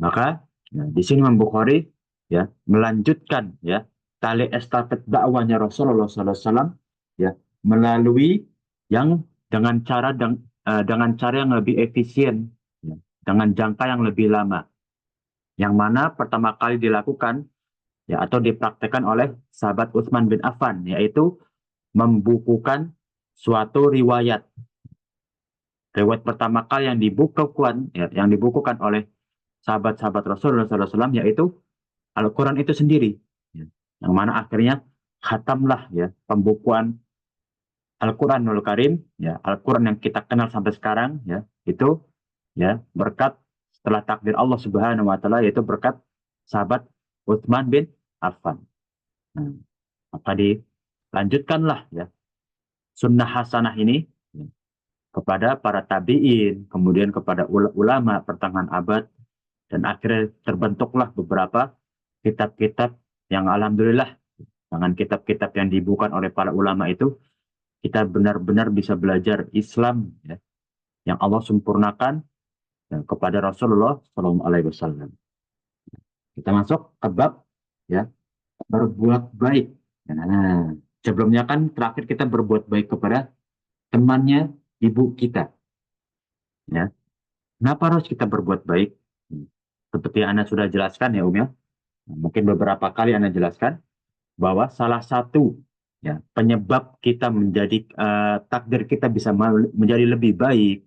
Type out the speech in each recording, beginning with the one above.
Maka di sini Imam Bukhari ya melanjutkan ya tali estafet dakwanya Rasulullah SAW ya melalui yang dengan cara yang lebih efisien ya, dengan jangka yang lebih lama, yang mana pertama kali dilakukan ya atau dipraktekkan oleh sahabat Utsman bin Affan, yaitu membukukan suatu riwayat. Riwayat pertama kali yang dibukukan ya, yang dibukukan oleh sahabat-sahabat Rasulullah SAW yaitu Al-Quran itu sendiri, ya. Yang mana akhirnya khatamlah ya pembukuan Al-Quranul Karim, ya Al-Quran yang kita kenal sampai sekarang, ya itu ya berkat setelah takdir Allah Subhanahu Wa Taala, yaitu berkat sahabat Utsman bin Affan. Nah, maka dilanjutkanlah ya sunnah hasanah ini ya, kepada para tabiin, kemudian kepada ulama pertengahan abad, dan akhirnya terbentuklah beberapa kitab-kitab yang alhamdulillah dengan kitab-kitab yang dibukukan oleh para ulama itu kita benar-benar bisa belajar Islam ya, yang Allah sempurnakan ya, kepada Rasulullah Shallallahu Alaihi Wasallam. Kita masuk ke bab ya berbuat baik. Nah, sebelumnya kan terakhir kita berbuat baik kepada temannya ibu kita. Ya, kenapa harus kita berbuat baik? Seperti yang Anda sudah jelaskan ya ya. Mungkin beberapa kali Anda jelaskan bahwa salah satu ya penyebab kita menjadi takdir kita bisa menjadi lebih baik,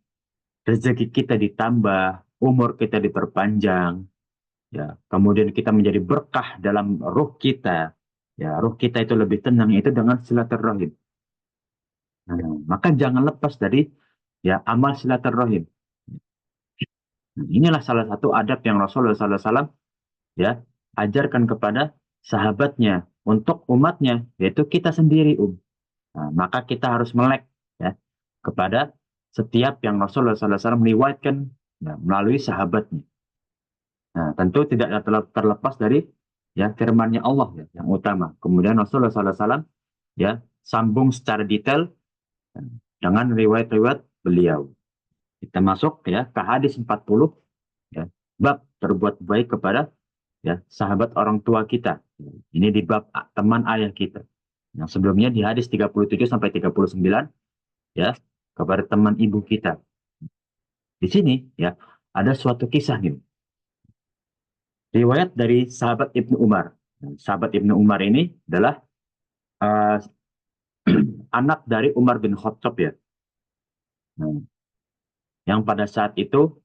rezeki kita ditambah, umur kita diperpanjang, ya kemudian kita menjadi berkah dalam ruh kita, ya ruh kita itu lebih tenang itu dengan silaturahim. Nah, maka jangan lepas dari ya amal silaturahim. Nah, inilah salah satu adab yang Rasulullah SAW ya ajarkan kepada sahabatnya untuk umatnya, yaitu kita sendiri. Nah, maka kita harus melek ya kepada setiap yang Rasulullah SAW meriwayatkan ya, melalui sahabatnya. Nah, tentu tidak terlepas dari ya firman-Nya Allah ya, yang utama. Kemudian Rasulullah SAW ya sambung secara detail ya, dengan riwayat-riwayat beliau. Kita masuk ya ke hadis 40 ya, bab berbuat baik kepada ya sahabat orang tua kita. Ini di bab teman ayah kita. Yang sebelumnya di hadis 37 sampai 39 ya kepada teman ibu kita. Di sini ya ada suatu kisah nih. Riwayat dari sahabat Ibnu Umar. Sahabat Ibnu Umar ini adalah uh, anak dari Umar bin Khattab ya. Nah, yang pada saat itu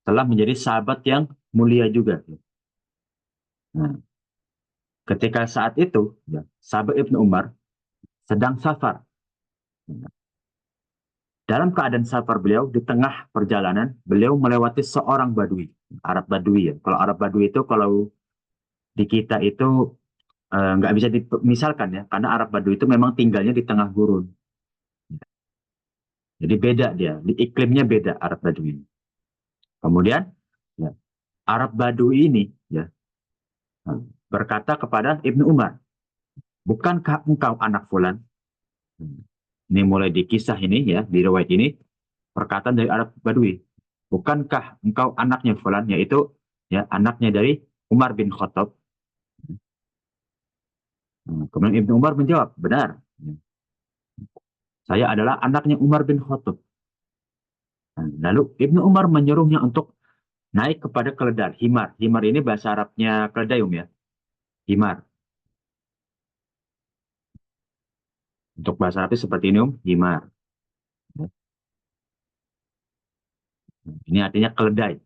telah menjadi sahabat yang mulia juga. Nah, ketika saat itu ya, sahabat Ibnu Umar sedang safar. Dalam keadaan safar beliau, di tengah perjalanan, beliau melewati seorang Badui, Arab Badui ya. Kalau Arab Badui itu, kalau di kita itu nggak bisa dimisalkan ya, karena Arab Badui itu memang tinggalnya di tengah gurun. Jadi beda dia, di iklimnya beda Arab Badui. Kemudian, ya, Arab Badui ini ya berkata kepada Ibnu Umar, bukankah engkau anak fulan? Ini mulai di kisah ini ya, di riwayat ini, perkataan dari Arab Badui. Bukankah engkau anaknya fulan, yaitu ya anaknya dari Umar bin Khattab. Kemudian Ibnu Umar menjawab, benar. Saya adalah anaknya Umar bin Khattab. Lalu Ibnu Umar menyuruhnya untuk naik kepada keledai, himar. Himar ini bahasa Arabnya keledai, ya. Himar. Untuk bahasa Arabnya seperti ini, himar. Ini artinya keledai.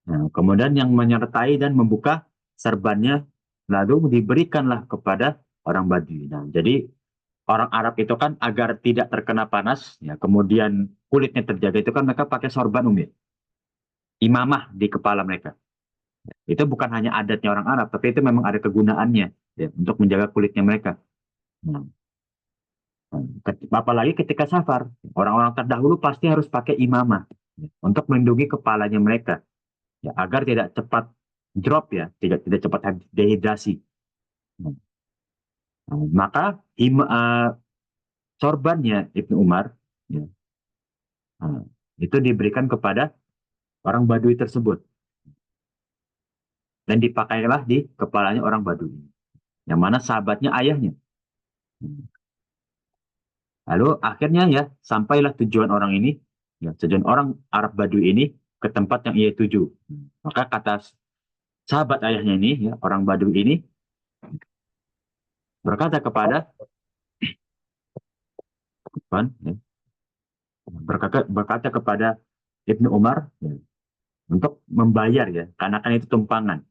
Nah, kemudian yang menyertai dan membuka serbannya lalu diberikanlah kepada orang Badui. Nah, jadi orang Arab itu kan agar tidak terkena panas, ya, kemudian kulitnya terjaga itu kan mereka pakai sorban umum, imamah di kepala mereka. Itu bukan hanya adatnya orang Arab, tapi itu memang ada kegunaannya ya, untuk menjaga kulitnya mereka. Nah, apalagi ketika safar, orang-orang terdahulu pasti harus pakai imamah ya, untuk melindungi kepalanya mereka, ya, agar tidak cepat drop ya, tidak cepat dehidrasi. Nah, maka sorbannya Ibnu Umar ya, itu diberikan kepada orang Badui tersebut dan dipakailah di kepalanya orang Badui, yang mana sahabatnya ayahnya. Lalu akhirnya ya sampailah tujuan orang ini, ya tujuan orang Arab Badui ini ke tempat yang ia tuju. Maka kata sahabat ayahnya ini, ya orang Badui ini berkata kepada ya, berkata kepada Ibnu Umar, ya, untuk membayar, ya karena kan itu tumpangan.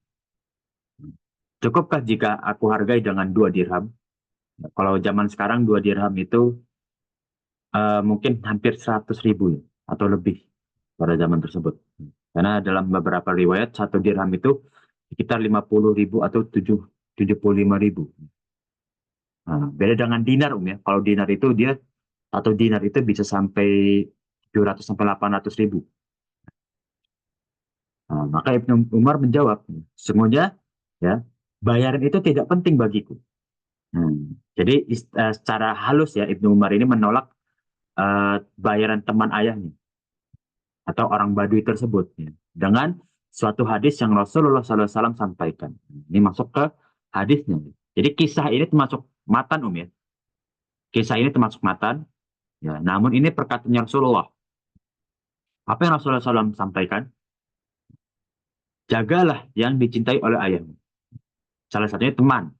Cukupkah jika aku hargai dengan 2 dirham? Ya, kalau zaman sekarang 2 dirham itu mungkin hampir 100.000 ya, atau lebih pada zaman tersebut. Karena dalam beberapa riwayat 1 dirham itu sekitar 50.000 atau 75.000. Nah, beda dengan dinar, ya. Kalau dinar itu dia, 1 dinar itu bisa sampai 700 sampai 800.000. Nah, maka Ibnu Umar menjawab, sesungguhnya ya bayaran itu tidak penting bagiku. Jadi secara halus ya Ibnu Umar ini menolak bayaran teman ayahnya atau orang Badui tersebut, ya, dengan suatu hadis yang Rasulullah SAW sampaikan. Ini masuk ke hadisnya. Jadi kisah ini termasuk matan, ya. Kisah ini termasuk matan. Ya, namun ini perkataan Rasulullah. Apa yang Rasulullah SAW sampaikan? Jagalah yang dicintai oleh ayahmu. Salah satunya teman.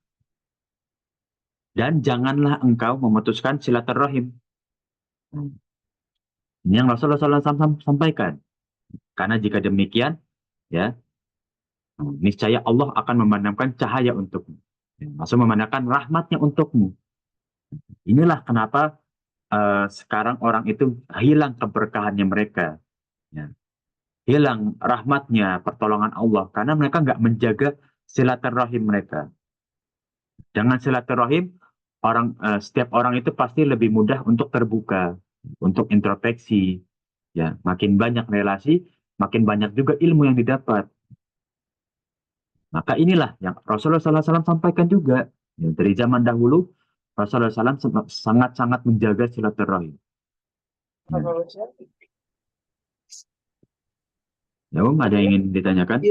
Dan janganlah engkau memutuskan silaturahim. Ini yang Rasulullah SAW sampaikan. Karena jika demikian, ya, niscaya Allah akan memandangkan cahaya untukmu. Maksud memandangkan rahmatnya untukmu. Inilah kenapa sekarang orang itu hilang keberkahannya mereka. Ya. Hilang rahmatnya, pertolongan Allah. Karena mereka nggak menjaga silaturahim mereka. Dengan silaturahim, setiap orang itu pasti lebih mudah untuk terbuka, untuk introspeksi. Ya, makin banyak relasi, makin banyak juga ilmu yang didapat. Maka inilah yang Rasulullah SAW sampaikan juga. Ya, dari zaman dahulu, Rasulullah SAW sangat-sangat menjaga silaturahim. Ya. Ya, ada yang ingin ditanyakan?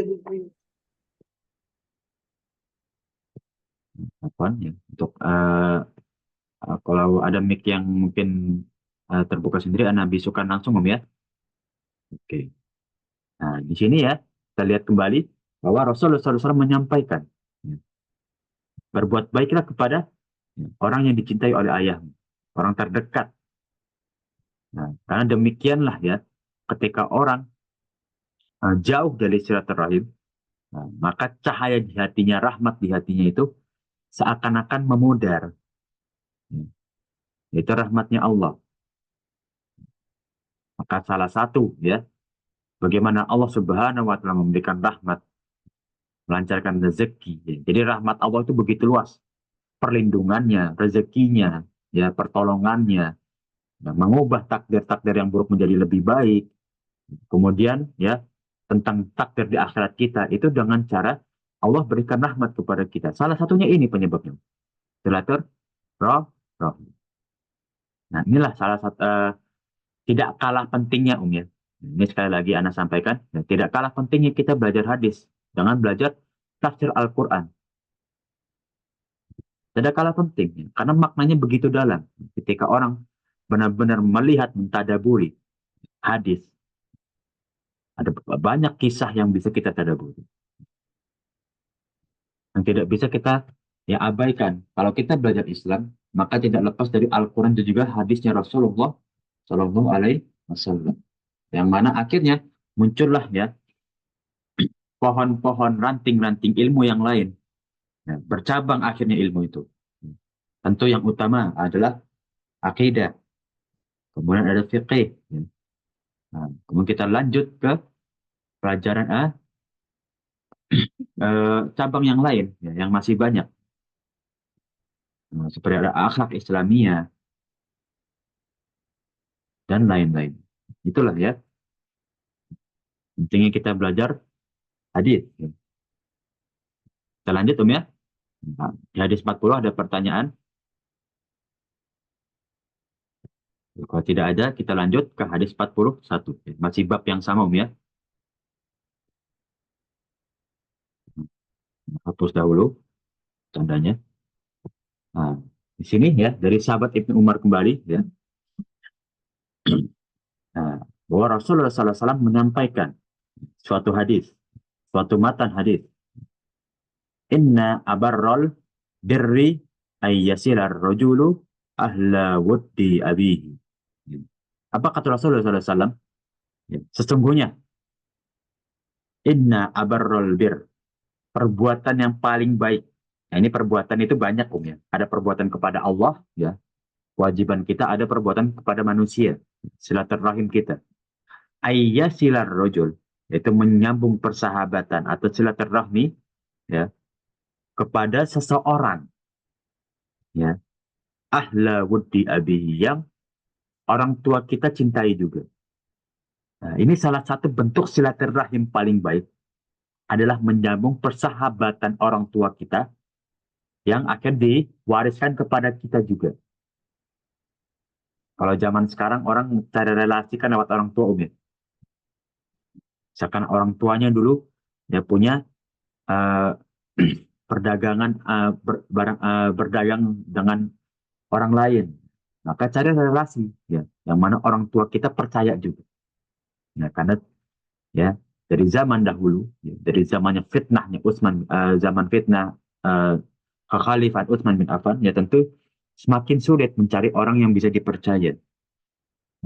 Apa ya? Untuk kalau ada mic yang mungkin terbuka sendiri, Anda bisukan langsung, Om ya. Oke. Nah, di sini ya, kita lihat kembali bahwa Rasulullah SAW menyampaikan, ya, berbuat baiklah kepada, ya, orang yang dicintai oleh ayahmu, orang terdekat. Nah, karena demikianlah ya, ketika orang jauh dari silaturahim, nah, maka cahaya di hatinya, rahmat di hatinya itu seakan-akan memudar. Ya, itu rahmatnya Allah. Maka salah satu ya, bagaimana Allah Subhanahu wa taala memberikan rahmat, melancarkan rezeki. Ya. Jadi rahmat Allah itu begitu luas. Perlindungannya, rezekinya, ya, pertolongannya, ya, mengubah takdir-takdir yang buruk menjadi lebih baik. Kemudian ya, tentang takdir di akhirat kita itu dengan cara Allah berikan rahmat kepada kita. Salah satunya ini penyebabnya. Silaturahim. Nah, inilah salah satu tidak kalah pentingnya, ya. Ini sekali lagi Anda sampaikan, ya, tidak kalah pentingnya kita belajar hadis dengan belajar tafsir Al-Quran. Tidak kalah penting, ya, karena maknanya begitu dalam. Ketika orang benar-benar melihat, mentadaburi hadis, ada banyak kisah yang bisa kita tadaburi. Yang tidak bisa kita ya abaikan. Kalau kita belajar Islam, maka tidak lepas dari Al-Quran dan juga hadisnya Rasulullah Shallallahu Alaihi Wasallam. Yang mana akhirnya muncullah ya pohon-pohon ranting-ranting ilmu yang lain. Ya, bercabang akhirnya ilmu itu. Tentu yang utama adalah akidah. Kemudian ada fiqih. Ya. Nah, kemudian kita lanjut ke pelajaran cabang yang lain, ya, yang masih banyak. Nah, seperti ada akhlak Islamiyah dan lain-lain. Itulah ya. Intinya kita belajar hadis. Ya. Kita lanjut, Om ya. Nah, di hadis 40 ada pertanyaan. Kalau tidak ada, kita lanjut ke hadis 41. Masih bab yang sama, ya. Hapus dahulu tandanya. Nah, di sini ya, dari sahabat Ibnu Umar kembali, ya. Nah, bahwa Rasulullah SAW menyampaikan suatu hadis, suatu matan hadis. Inna abarrol birri ayyasilar rojulu ahla wuddi abihi. Apa kata Rasulullah SAW? Ya, sesungguhnya, inna abarrol bir, perbuatan yang paling baik. Nah, ini perbuatan itu banyak, ya. Ada perbuatan kepada Allah, ya. Kewajiban kita, ada perbuatan kepada manusia, silaturahim kita. Ayyasilar rojul, yaitu menyambung persahabatan atau silaturahmi, ya, kepada seseorang, ya, ahla wuddi abihi, yang orang tua kita cintai juga. Nah, ini salah satu bentuk silaturahim paling baik adalah menyambung persahabatan orang tua kita yang akan diwariskan kepada kita juga. Kalau zaman sekarang orang cari relasi kan lewat orang tua, ya. Misalkan orang tuanya dulu ya punya uh, perdagangan, berdagang dengan orang lain, maka cari relasi, ya, yang mana orang tua kita percaya juga, ya, karena ya dari zaman dahulu, ya, dari zamannya fitnahnya Utsman, zaman fitnah uh, kekhalifan Utsman bin Affan, ya tentu semakin sulit mencari orang yang bisa dipercaya.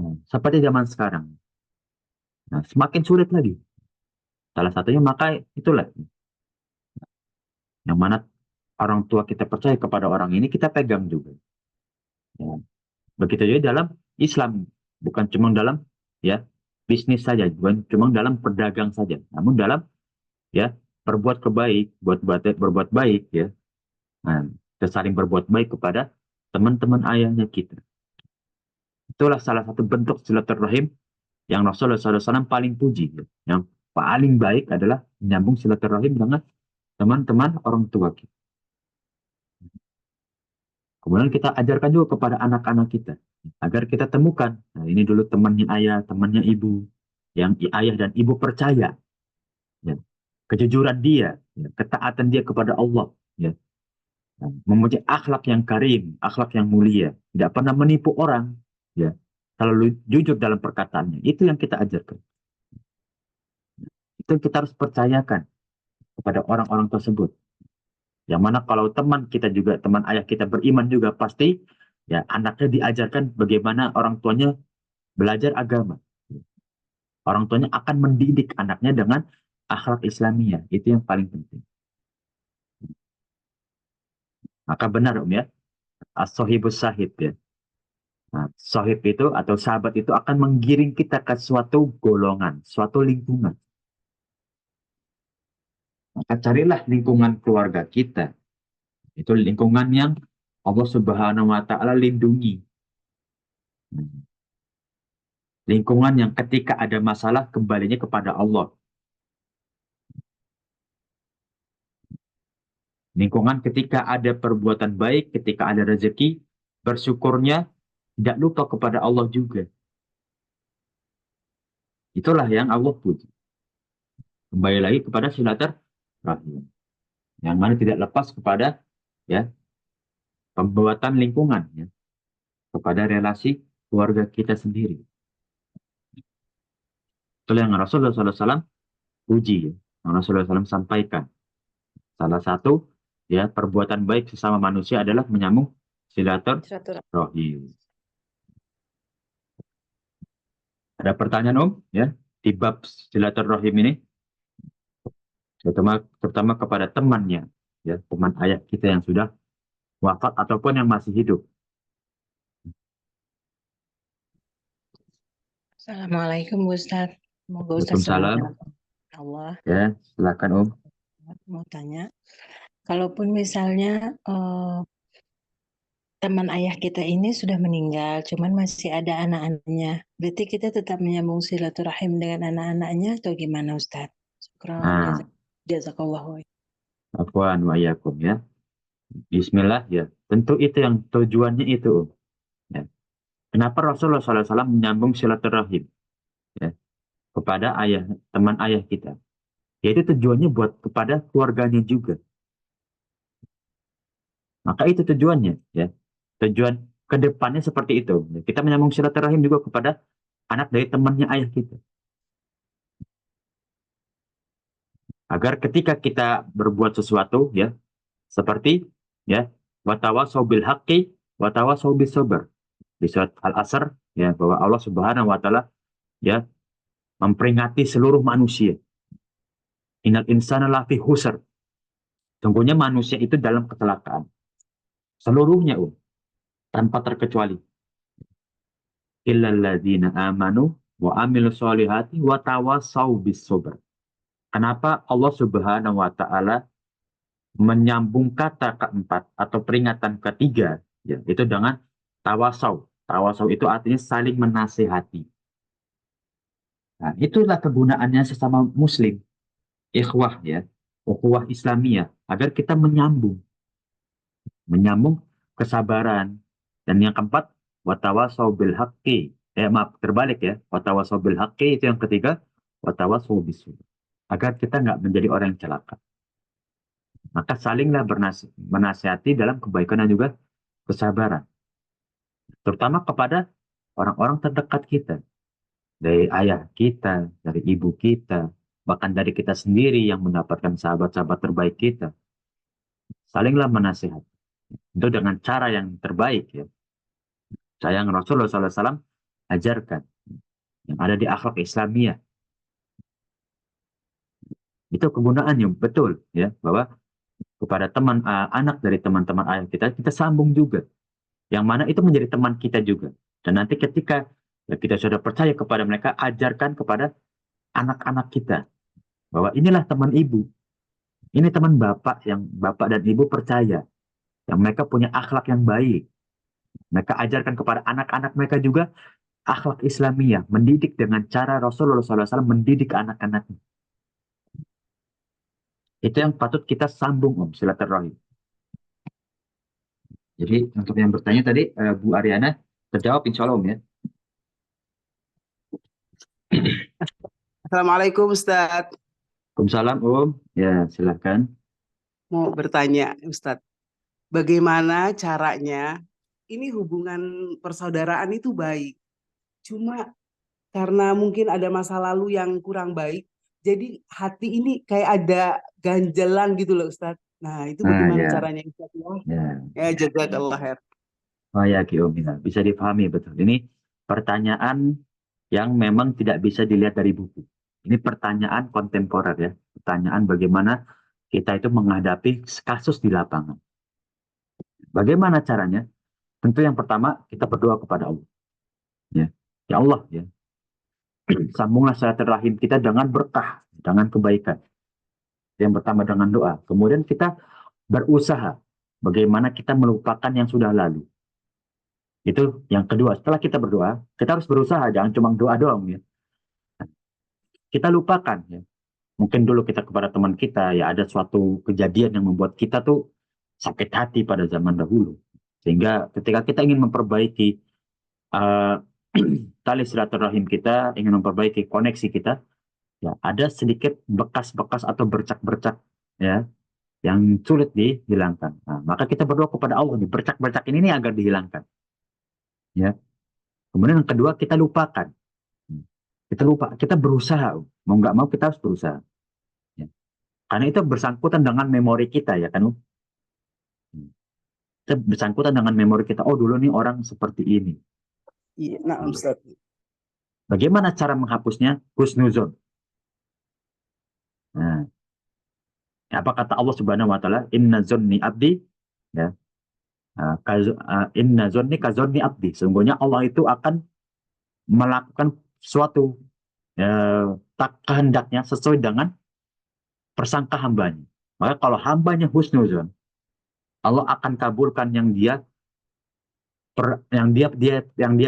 Nah, seperti zaman sekarang, nah, semakin sulit lagi. Salah satunya maka itulah yang mana orang tua kita percaya kepada orang ini, kita pegang juga. Ya. Begitu juga dalam Islam, bukan cuma dalam ya bisnis saja, bukan cuma dalam perdagang saja, namun dalam ya berbuat kebaik, berbuat baik, ya. Nah, kita saling berbuat baik kepada teman-teman ayahnya kita. Itulah salah satu bentuk silaturahim yang Rasulullah SAW paling puji, ya. Yang paling baik adalah menyambung silaturahim dengan teman-teman orang tua kita. Kemudian kita ajarkan juga kepada anak-anak kita agar kita temukan. Nah, ini dulu temannya ayah, temannya ibu, yang ayah dan ibu percaya, ya. Kejujuran dia, ya. Ketaatan dia kepada Allah, ya. Nah, mempunyai akhlak yang karim, akhlak yang mulia, tidak pernah menipu orang, ya. Selalu jujur dalam perkataannya. Itu yang kita ajarkan. Itu yang kita harus percayakan kepada orang-orang tersebut. Yang mana kalau teman kita juga, teman ayah kita beriman juga, pasti ya anaknya diajarkan bagaimana orang tuanya belajar agama. Orang tuanya akan mendidik anaknya dengan akhlak Islamiyah. Itu yang paling penting. Maka benar, ya, as-sohibus sahib, ya. Nah, sohib itu atau sahabat itu akan menggiring kita ke suatu golongan, suatu lingkungan. Maka carilah lingkungan keluarga kita. Itu lingkungan yang Allah Subhanahu wa Ta'ala lindungi. Lingkungan yang ketika ada masalah kembalinya kepada Allah. Lingkungan ketika ada perbuatan baik, ketika ada rezeki, bersyukurnya tidak lupa kepada Allah juga. Itulah yang Allah puji. Kembali lagi kepada silaturahim, yang mana tidak lepas kepada ya pembuatan lingkungan, ya, kepada relasi keluarga kita sendiri. Itulah yang Rasulullah SAW puji, ya, yang Rasulullah SAW sampaikan. Salah satu ya perbuatan baik sesama manusia adalah menyambung Silaturahim. silaturahim. Ada pertanyaan, Om, ya, di bab silaturahim ini, terutama kepada temannya, ya, teman ayah kita yang sudah wafat ataupun yang masih hidup. Assalamualaikum Ustaz. Semoga Ustaz selalu Waalaikumsalam. dalam Allah. Ya, silakan, Om. Mau tanya, kalaupun misalnya teman ayah kita ini sudah meninggal, cuman masih ada anak-anaknya, berarti kita tetap menyambung silaturahim dengan anak-anaknya atau gimana Ustaz? Syukran, Nah, jazakallah. afwan wa iyyakum, ya. Bismillah, ya. Tentu itu yang tujuannya itu, Om. Ya. Kenapa Rasulullah SAW menyambung silaturahim, ya, kepada ayah, teman ayah kita? Yaitu tujuannya buat kepada keluarganya juga. Maka itu tujuannya, ya. Tujuan ke depannya seperti itu. Kita menyambung silaturahim juga kepada anak dari temannya ayah kita. Agar ketika kita berbuat sesuatu, ya, seperti, ya, watawasau bil haqqi watawasau bis sabr. Di surat Al-Asr, ya, bahwa Allah Subhanahu wa taala, ya, memperingati seluruh manusia. Innal insana lafi khusr. Sungguhnya manusia itu dalam kecelakaan. Seluruhnya, tanpa terkecuali. Illalladzina amanu wa amilu solihati wa tawasau bis sabr. Kenapa Allah Subhanahu wa taala menyambung kata keempat atau peringatan ketiga, ya, itu dengan tawasau. Tawasau itu artinya saling menasihati. Nah, itulah kegunaannya sesama muslim, ikhwah, ya, ukhuwah Islamiyah, agar kita menyambung kesabaran. Dan yang keempat, watawasau bil haqqi. Maaf, terbalik ya. Watawasau bil haqqi itu yang ketiga, watawasau bisu. Agar kita nggak menjadi orang yang celaka. Maka salinglah menasihati dalam kebaikan dan juga kesabaran. Terutama kepada orang-orang terdekat kita. Dari ayah kita, dari ibu kita, bahkan dari kita sendiri yang mendapatkan sahabat-sahabat terbaik kita. Salinglah menasihati. Itu dengan cara yang terbaik, ya. Sayang Rasulullah SAW ajarkan yang ada di akhlak Islamiyah. Itu kegunaannya betul, ya, bahwa kepada anak dari teman-teman ayah kita, kita sambung juga. Yang mana itu menjadi teman kita juga. Dan nanti ketika, ya, kita sudah percaya kepada mereka, ajarkan kepada anak-anak kita bahwa inilah teman ibu. Ini teman bapak yang bapak dan ibu percaya. Yang mereka punya akhlak yang baik. Mereka ajarkan kepada anak-anak mereka juga akhlak Islamiyah, mendidik dengan cara Rasulullah SAW mendidik anak-anaknya. Itu yang patut kita sambung, silaturahim. Jadi untuk yang bertanya tadi, Bu Ariana, terjawab insya Allah, ya. Assalamualaikum Ustadz. Waalaikumsalam, Om. Ya, silahkan. Mau bertanya Ustadz, bagaimana caranya ini hubungan persaudaraan itu baik. Cuma karena mungkin ada masa lalu yang kurang baik, jadi hati ini kayak ada ganjelan gitu loh Ustadz. Nah itu Nah, bagaimana ya, caranya Ustadz? ya. Ya jazakallah khair. Oh ya, Ki Om, ya. Bisa dipahami betul. Ini pertanyaan yang memang tidak bisa dilihat dari buku. Ini pertanyaan kontemporer, ya. Pertanyaan bagaimana kita itu menghadapi kasus di lapangan. Bagaimana caranya? Tentu yang pertama kita berdoa kepada Allah. Ya, ya Allah, ya. Sambunglah silaturahim kita dengan berkah, dengan kebaikan. Yang pertama dengan doa. Kemudian kita berusaha bagaimana kita melupakan yang sudah lalu. Itu yang kedua. Setelah kita berdoa, kita harus berusaha, jangan cuma doa doang, ya. Kita lupakan, ya. Mungkin dulu kita kepada teman kita, ya, ada suatu kejadian yang membuat kita tuh sakit hati pada zaman dahulu. Sehingga ketika kita ingin memperbaiki uh, tali silaturahim kita, ingin memperbaiki koneksi kita, ya, ada sedikit bekas-bekas atau bercak-bercak, ya, yang sulit dihilangkan. Nah, maka kita berdoa kepada Allah nih, bercak-bercak ini nih agar dihilangkan, ya. Kemudian yang kedua, kita lupakan. Kita lupa, kita berusaha, mau nggak mau kita harus berusaha, ya. Karena itu bersangkutan dengan memori kita, ya kan? Kita bersangkutan dengan memori kita. Oh, dulu nih orang seperti ini. Iya, nah Ustadz. Bagaimana cara menghapusnya? Husnuzon. Nah, apa kata Allah Subhanahu wa taala? Inna zonni abdi, ya. Inna zonni kazonni abdi. Sungguhnya Allah itu akan melakukan suatu, tak kehendaknya sesuai dengan persangka hambanya. Maka kalau hambanya husnuzon, Allah akan kabulkan yang dia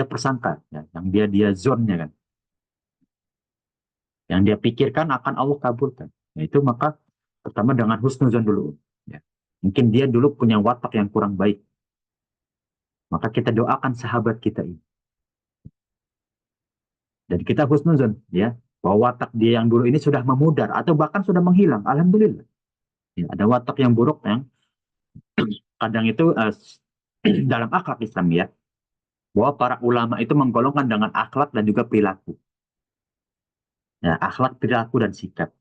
persangka, ya, yang dia zonnya, kan. Yang dia pikirkan akan Allah kabulkan. Itu maka pertama dengan husnuzon dulu, ya. Mungkin dia dulu punya watak yang kurang baik. Maka kita doakan sahabat kita ini. Dan kita husnuzon, ya, bahwa watak dia yang dulu ini sudah memudar atau bahkan sudah menghilang. Alhamdulillah. Ya, ada watak yang buruk yang kadang itu dalam akhlak Islam, ya, bahwa para ulama itu menggolongkan dengan akhlak dan juga perilaku. Ya, akhlak, perilaku, dan sikap.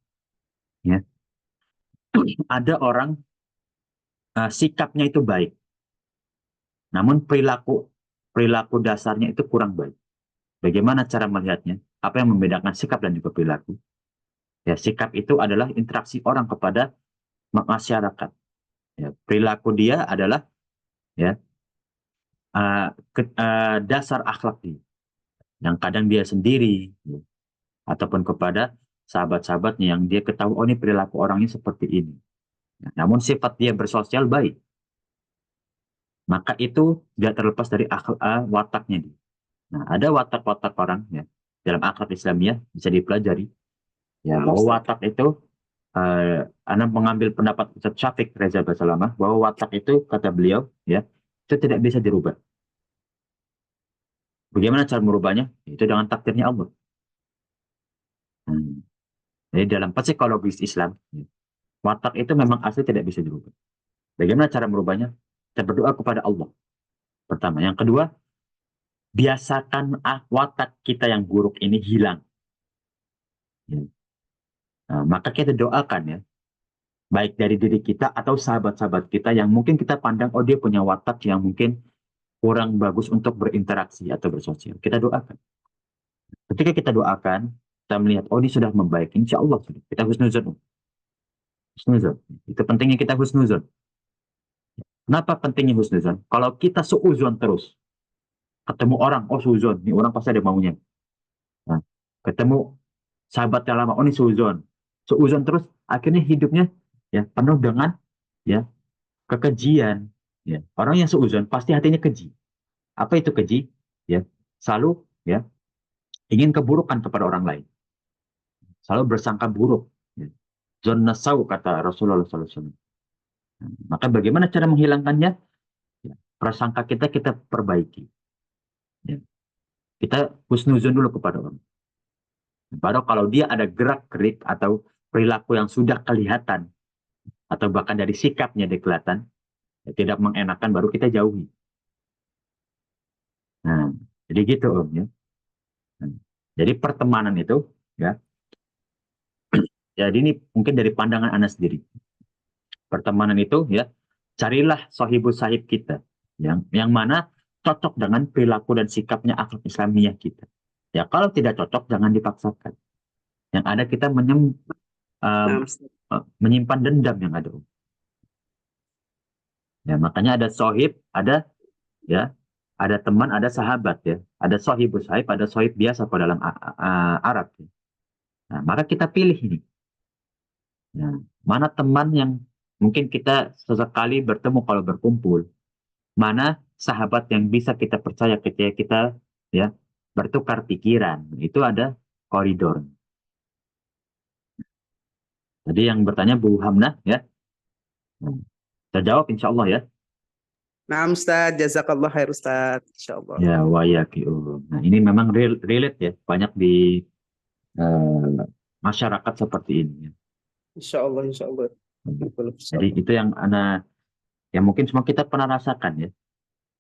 Ya. Ada orang sikapnya itu baik, namun perilaku dasarnya itu kurang baik. Bagaimana cara melihatnya? Apa yang membedakan sikap dan juga perilaku? Ya, sikap itu adalah interaksi orang kepada masyarakat. Ya, perilaku dia adalah, ya, dasar akhlak dia, yang kadang dia sendiri, ya, ataupun kepada sahabat-sahabatnya yang dia ketahui, oh ini perilaku orangnya seperti ini. Ya, namun sifat dia bersosial baik, maka itu tidak terlepas dari wataknya dia. Nah, ada watak-watak orang, ya, dalam akhlak Islamiyah bisa dipelajari, ya, Nah, bahwa Ustaz. watak itu, Anda mengambil pendapat Ustaz Syafiq Reza Basalamah, bahwa watak itu, kata beliau, ya, itu tidak bisa dirubah. Bagaimana cara merubahnya? Itu dengan takdirnya Allah. Jadi dalam psikologis Islam, ya, watak itu memang asli tidak bisa dirubah. Bagaimana cara merubahnya? Kita berdoa kepada Allah. Pertama. Yang kedua, biasakan watak kita yang buruk ini hilang. Ya. Nah, maka kita doakan, ya, baik dari diri kita atau sahabat-sahabat kita yang mungkin kita pandang, oh dia punya watak yang mungkin kurang bagus untuk berinteraksi atau bersosial. Kita doakan. Ketika kita doakan, kita melihat, oh dia sudah membaik, insya Allah sudah. Kita husnuzon. Husnuzon. Itu pentingnya kita husnuzon. Kenapa pentingnya husnuzon? Kalau kita seuzon terus, ketemu orang, oh seuzon, ini orang pasti ada maunya. Nah, ketemu sahabat yang lama, oh ini seuzon. Seuzon terus, akhirnya hidupnya, ya, penuh dengan, ya, kekejian. Ya. Orang yang seuzon pasti hatinya keji. Apa itu keji? Ya, selalu, ya, ingin keburukan kepada orang lain. Selalu bersangka buruk. Ya. Zon nasau, kata Rasulullah SAW. Nah, maka bagaimana cara menghilangkannya? Ya, prasangka kita perbaiki. Ya. Kita husnuzon dulu kepada orang. Baru kalau dia ada gerak-gerik atau perilaku yang sudah kelihatan, atau bahkan dari sikapnya dia kelihatan, ya, tidak mengenakan, baru kita jauhi. Nah, jadi gitu Om, ya. Nah, jadi pertemanan itu, ya, jadi ini mungkin dari pandangan Anda sendiri. Pertemanan itu, ya, carilah sahibus sahib kita, yang mana cocok dengan perilaku dan sikapnya akhlak Islamiyah kita. Ya, kalau tidak cocok, jangan dipaksakan. Yang ada kita Nah, Ustaz. menyimpan dendam yang ada. Ya, makanya ada sohib, ada, ya, ada teman, ada sahabat, ya. Ada sohibus sahib, ada sohib biasa pada dalam Arab. Ya. Nah, maka kita pilih ini. Nah, mana teman yang mungkin kita sesekali bertemu kalau berkumpul. Mana sahabat yang bisa kita percaya ketika kita, ya, bertukar pikiran. Itu ada koridor. Jadi yang bertanya Bu Hamnah, ya. Nah, saya jawab insya Allah, ya. Nah, Ustaz, jazakallah khair Ustaz, insyaallah. Ya, wayakiul. Nah, ini memang relate, ya, banyak di masyarakat seperti ini. Ya. Insyaallah, insyaallah. Jadi itu yang mungkin semua kita pernah rasakan, ya.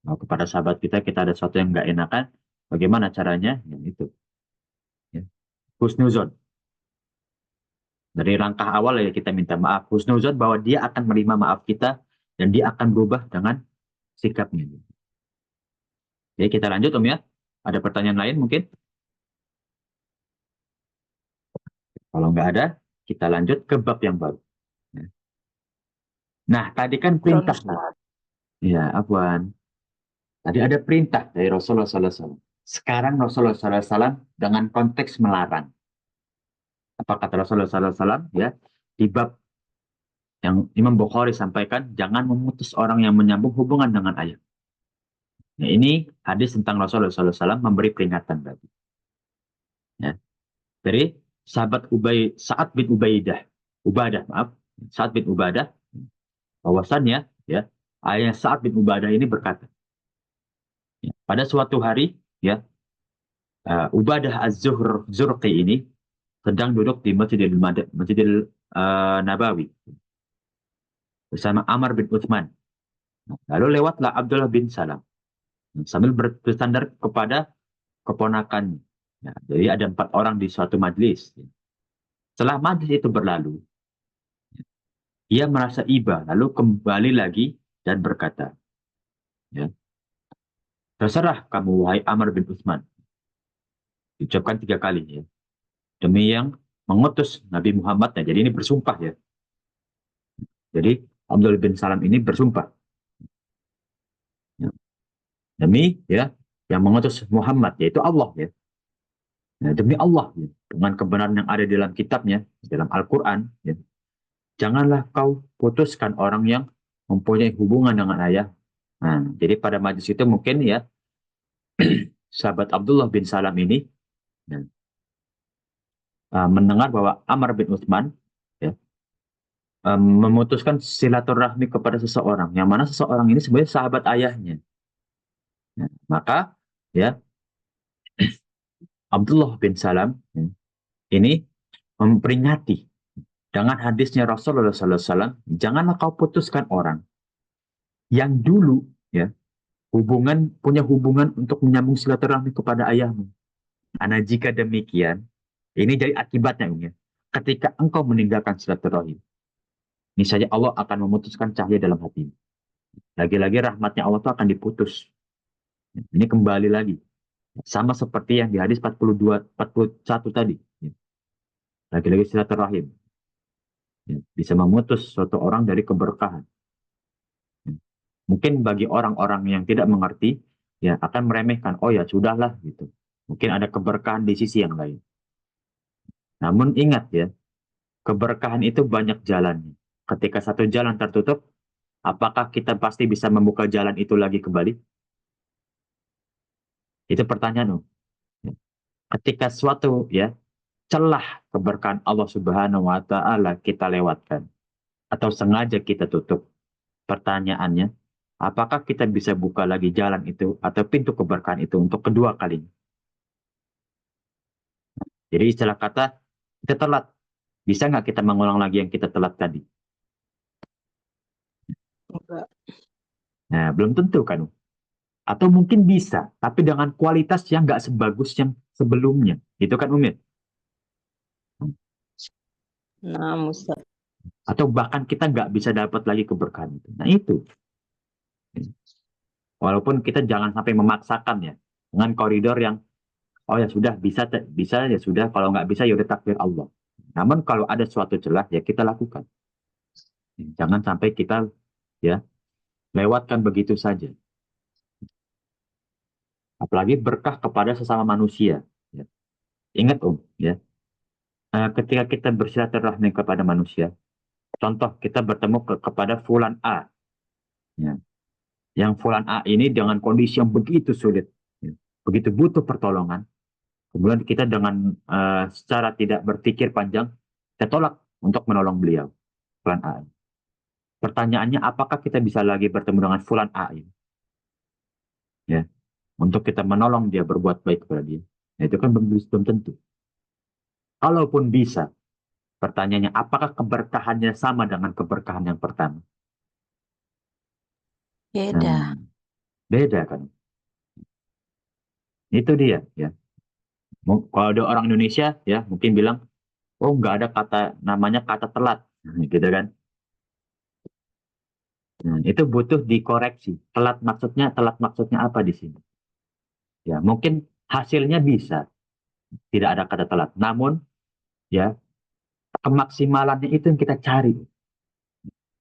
Nah, kepada sahabat kita ada sesuatu yang nggak enakan, bagaimana caranya? Yang itu. Ya. Husnuzon. Dari langkah awal, ya, kita minta maaf. Husnuzon bahwa dia akan menerima maaf kita dan dia akan berubah dengan sikapnya. Jadi kita lanjut Om, ya. Ada pertanyaan lain mungkin? Kalau nggak ada, kita lanjut ke bab yang baru. Ya. Nah, tadi kan perintah. Ya, Afwan. Tadi ada perintah dari Rasulullah SAW. Sekarang Rasulullah SAW dengan konteks melarang. Apa kata Rasulullah SAW? Ya, di bab yang Imam Bukhari sampaikan, jangan memutus orang yang menyambung hubungan dengan ayah. Nah, ini hadis tentang Rasulullah SAW memberi peringatan tadi. Ya. Dari sahabat Sa'ad bin Ubadah, maaf, Sa'ad bin Ubadah, bahwasannya, ya, ayah Sa'ad bin Ubadah ini berkata, ya, pada suatu hari, ya, Ubadah Az-Zurqi ini sedang duduk di Masjidil Nabawi bersama Amr bin Utsman. Lalu lewatlah Abdullah bin Salam sambil bersandar kepada keponakannya. Ya, jadi ada 4 orang di suatu majlis. Setelah majlis itu berlalu, ia merasa iba, lalu kembali lagi dan berkata, ya, terserah kamu wahai Amr bin Utsman. Diucapkan 3 kali ya. Demi yang mengutus Nabi Muhammad. Nah, jadi ini bersumpah ya. Jadi Abdullah bin Salam ini bersumpah. Ya. Demi ya yang mengutus Muhammad, yaitu Allah ya. Nah, demi Allah ya, dengan kebenaran yang ada di dalam kitabnya, dalam Al-Quran, ya, janganlah kau putuskan orang yang mempunyai hubungan dengan ayah. Nah, jadi pada majlis itu mungkin ya sahabat Abdullah bin Salam ini ya, mendengar bahwa Amr bin Utsman ya, memutuskan silaturahmi kepada seseorang, yang mana seseorang ini sebenarnya sahabat ayahnya. Ya, maka ya Abdullah bin Salam ya, ini memperingati dengan hadisnya Rasulullah SAW, janganlah kau putuskan orang yang dulu ya punya hubungan untuk menyambung silaturahmi kepada ayahmu. Karena jika demikian, ini jadi akibatnya ya. Ketika engkau meninggalkan silaturahim, niscaya Allah akan memutuskan cahaya dalam hatimu. Lagi-lagi rahmatnya Allah itu akan diputus. Ini kembali lagi. Sama seperti yang di hadis 42, 41 tadi. Lagi-lagi silaturahim. Bisa memutus suatu orang dari keberkahan. Mungkin bagi orang-orang yang tidak mengerti, ya akan meremehkan. Oh ya, sudahlah gitu. Mungkin ada keberkahan di sisi yang lain. Namun ingat ya, keberkahan itu banyak jalannya. Ketika satu jalan tertutup, apakah kita pasti bisa membuka jalan itu lagi kembali? Itu pertanyaan. Ketika suatu ya celah keberkahan Allah Subhanahu wa taala kita lewatkan atau sengaja kita tutup, pertanyaannya, apakah kita bisa buka lagi jalan itu atau pintu keberkahan itu untuk kedua kalinya? Jadi istilah kata kita telat. Bisa nggak kita mengulang lagi yang kita telat tadi? Enggak. Nah, belum tentu kan. Atau mungkin bisa, tapi dengan kualitas yang nggak sebagus yang sebelumnya. Itu kan Umit. Nah, Ustaz. Atau bahkan kita nggak bisa dapat lagi keberkahan itu. Nah itu. Walaupun kita jangan sampai memaksakan ya. Dengan koridor yang, oh ya sudah, bisa ya sudah. Kalau nggak bisa ya udah takdir Allah. Namun kalau ada suatu celah ya kita lakukan. Jangan sampai kita ya lewatkan begitu saja. Apalagi berkah kepada sesama manusia. Ya. Ingat ya, ketika kita bersilaturahmi kepada manusia, contoh kita bertemu kepada Fulan A, ya. Yang Fulan A ini dengan kondisi yang begitu sulit, ya. Begitu butuh pertolongan, kemudian kita dengan secara tidak berpikir panjang, kita tolak untuk menolong beliau, Fulan A. Pertanyaannya, apakah kita bisa lagi bertemu dengan Fulan A ini? Ya, untuk kita menolong dia, berbuat baik kepada dia. Nah, itu kan belum tentu. Kalaupun bisa, pertanyaannya, apakah keberkahannya sama dengan keberkahan yang pertama? Beda. Beda kan? Itu dia ya. Kalau ada orang Indonesia ya mungkin bilang, oh nggak ada kata namanya kata telat, gitu kan? Nah, itu butuh dikoreksi. Telat maksudnya apa di sini? Ya mungkin hasilnya bisa tidak ada kata telat, namun ya kemaksimalannya itu yang kita cari.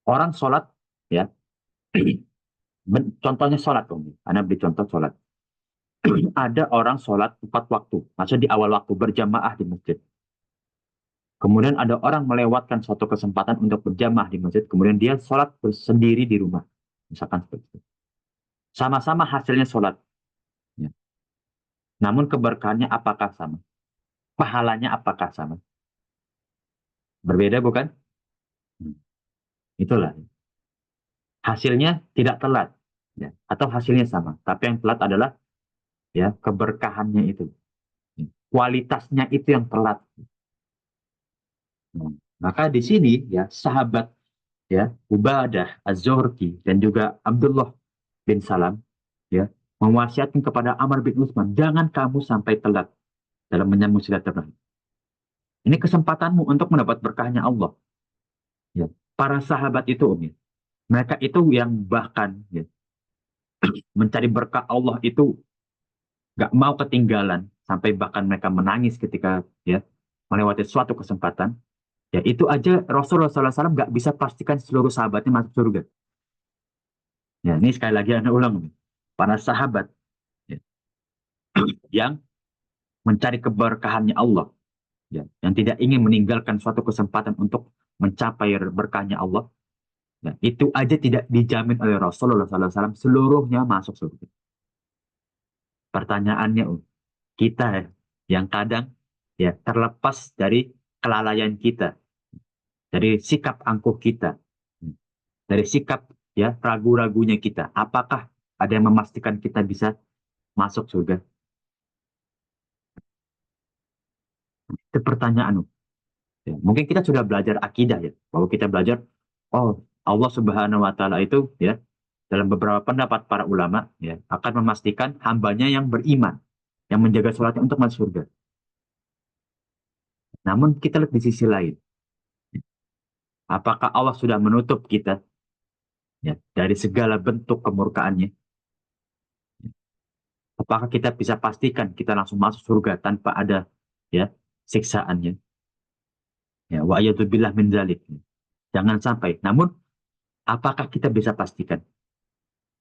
Orang sholat ya, contohnya sholat dong. Anda beri contoh sholat. Ada orang sholat 4 waktu, maksudnya di awal waktu berjamaah di masjid. Kemudian ada orang melewatkan suatu kesempatan untuk berjamaah di masjid, kemudian dia sholat sendiri di rumah. Misalkan seperti itu. Sama-sama hasilnya sholat. Ya. Namun keberkahannya apakah sama? Pahalanya apakah sama? Berbeda bukan? Itulah. Hasilnya tidak telat. Ya. Atau hasilnya sama. Tapi yang telat adalah ya keberkahannya itu. kualitasnya itu yang telat. Nah, maka di sini ya sahabat ya Ubadah Az-Zuhri dan juga Abdullah bin Salam ya mewasiatkan kepada Amr bin Utsman, jangan kamu sampai telat dalam menyambung silaturahim. Ini kesempatanmu untuk mendapat berkahnya Allah. Ya. Para sahabat itu, mereka itu yang bahkan ya, mencari berkah Allah itu nggak mau ketinggalan sampai bahkan mereka menangis ketika ya melewati suatu kesempatan. Ya itu aja Rasulullah SAW nggak bisa pastikan seluruh sahabatnya masuk surga. Ya ini sekali lagi Anda ulang, para sahabat ya, yang mencari keberkahannya Allah, ya, yang tidak ingin meninggalkan suatu kesempatan untuk mencapai berkahnya Allah. Ya, itu aja tidak dijamin oleh Rasulullah SAW seluruhnya masuk surga. Pertanyaannya, kita yang kadang ya terlepas dari kelalaian kita, dari sikap angkuh kita, dari sikap ya ragu-ragunya kita, apakah ada yang memastikan kita bisa masuk surga? Itu pertanyaan. Ya, mungkin kita sudah belajar akidah ya, bahwa kita belajar, oh Allah Subhanahu Wa Taala itu ya dalam beberapa pendapat para ulama ya akan memastikan hambanya yang beriman, yang menjaga sholatnya untuk masuk surga. Namun kita lihat di sisi lain, apakah Allah sudah menutup kita ya dari segala bentuk kemurkaannya? Apakah kita bisa pastikan kita langsung masuk surga tanpa ada ya siksaannya? Ya, wa a'udzubillah min dzalik. Jangan sampai. Namun, apakah kita bisa pastikan?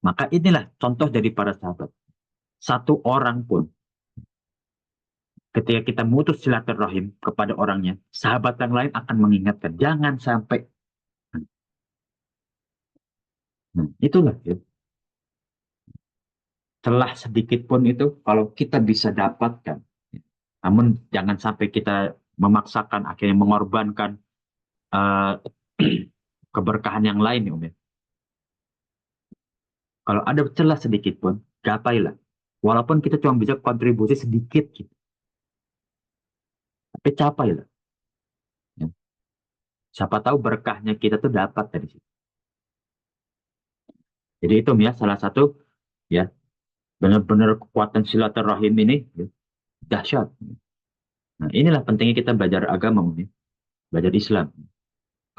Maka inilah contoh dari para sahabat. Satu orang pun, ketika kita memutus silaturahim kepada orangnya, sahabat yang lain akan mengingatkan, jangan sampai. Nah, itulah ya. Celah sedikit pun itu kalau kita bisa dapatkan. Namun jangan sampai kita memaksakan, akhirnya mengorbankan keberkahan yang lain ya, ya. Kalau ada celah sedikit pun, gapailah. Walaupun kita cuma bisa kontribusi sedikit gitu. Tapi capailah. Ya. Siapa tahu berkahnya kita tuh dapat dari situ. Jadi itu ya salah satu ya benar-benar kekuatan silaturahim ini ya, dahsyat. Nah, inilah pentingnya kita belajar agama, ya. Belajar Islam.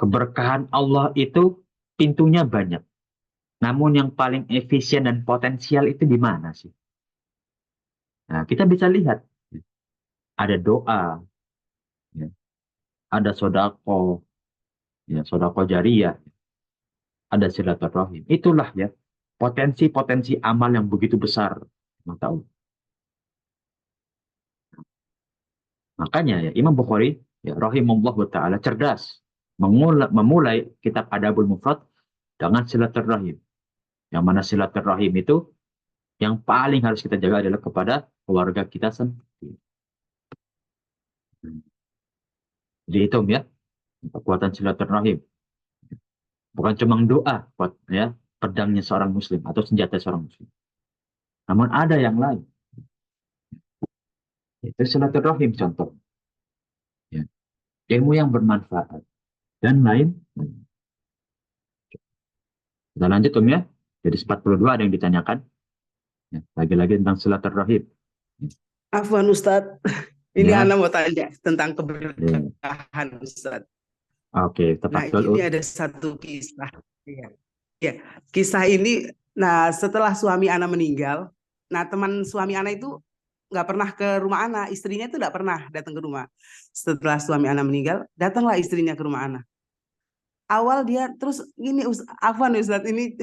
Keberkahan Allah itu pintunya banyak. Namun yang paling efisien dan potensial itu di mana sih? Nah, kita bisa lihat. Ada doa, ya. Ada sodako, ya, sodako jariyah, ada silaturahim. Itulah ya potensi-potensi amal yang begitu besar. Mata Allah. Makanya ya Imam Bukhari ya rahimahullah taala cerdas memulai kitab Adabul Mufrad dengan silaturahim. Yang mana silaturahim itu yang paling harus kita jaga adalah kepada keluarga kita sendiri. Jadi itu ya kekuatan silaturahim. Bukan cuma doa buat ya pedangnya seorang muslim atau senjata seorang muslim. Namun ada yang lain. Itu silaturahim contoh. Ya. Ilmu yang bermanfaat dan lain. Kita lanjut ya. Jadi 42 ada yang ditanyakan. Ya, lagi-lagi tentang silaturahim. Afwan Ustadz, ini Ya. Ana mau tanya tentang keberkahan Ustadz. Oke, Nah, tepat ini ada satu kisah. Ya, kisah ini, nah setelah suami Ana meninggal, nah teman suami Ana itu nggak pernah ke rumah Ana, istrinya itu nggak pernah datang ke rumah. Setelah suami Ana meninggal, datanglah istrinya ke rumah Ana. Awal dia terus gini, Afwan Ustadz, ini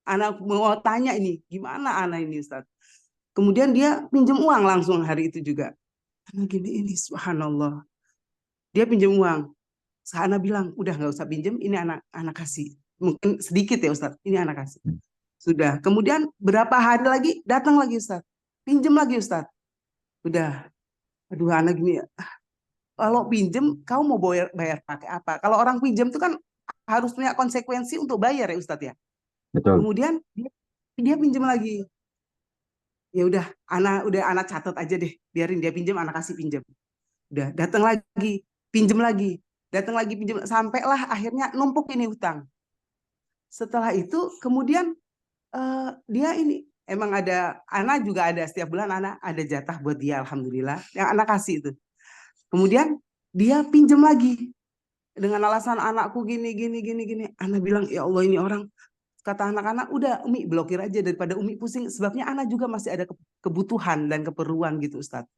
Ana mau tanya ini, gimana Ana ini Ustadz? Kemudian dia pinjam uang langsung hari itu juga. Ana gini, ini subhanallah. Dia pinjam uang. Ana bilang, udah nggak usah pinjam, ini anak kasih. Mungkin sedikit ya Ustadz, ini anak kasih. Sudah. Kemudian berapa hari lagi, datang lagi Ustadz. Pinjam lagi Ustadz. Udah. Aduh anak gini, kalau pinjam, kau mau bayar pakai apa? Kalau orang pinjam itu kan harus punya konsekuensi untuk bayar ya Ustadz ya. Betul. Kemudian dia pinjam lagi. Ya udah, anak catat aja deh, biarin dia pinjam, anak kasih pinjam. Udah, datang lagi, pinjam lagi, datang lagi pinjam, sampailah akhirnya numpuk ini hutang. Setelah itu kemudian dia ini emang ada, anak juga ada setiap bulan anak ada jatah buat dia, alhamdulillah yang anak kasih itu. Kemudian dia pinjam lagi dengan alasan anakku gini gini gini gini. Anak bilang ya Allah ini orang, kata anak-anak udah Umi blokir aja daripada Umi pusing, sebabnya anak juga masih ada kebutuhan dan keperluan gitu Ustadz.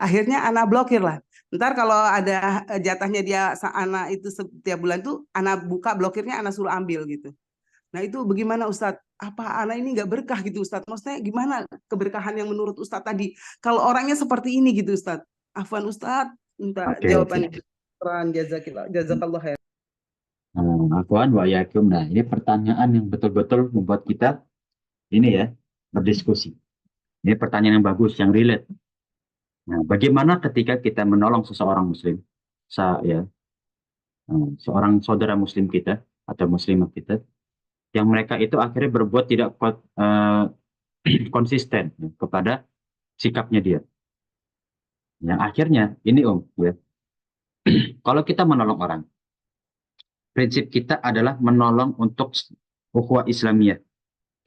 Akhirnya anak blokir lah. Ntar kalau ada jatahnya dia anak itu setiap bulan tuh anak buka blokirnya, anak suruh ambil gitu. Nah itu bagaimana Ustadz? Apa anak ini nggak berkah gitu Ustadz? Maksudnya gimana keberkahan yang menurut Ustadz tadi? Kalau orangnya seperti ini gitu Ustadz. Afwan Ustadz, minta Oke, jawabannya. oke. Jazakallah khair. Afwan wa yakum. Nah, ini pertanyaan yang betul-betul membuat kita ini ya berdiskusi. Ini pertanyaan yang bagus, yang relate. Nah, bagaimana ketika kita menolong seseorang muslim, ya, seorang saudara muslim kita atau muslimah kita, yang mereka itu akhirnya berbuat tidak konsisten ya, kepada sikapnya dia. Yang akhirnya ini ya, kalau kita menolong orang, prinsip kita adalah menolong untuk ukhuwah Islamiyah,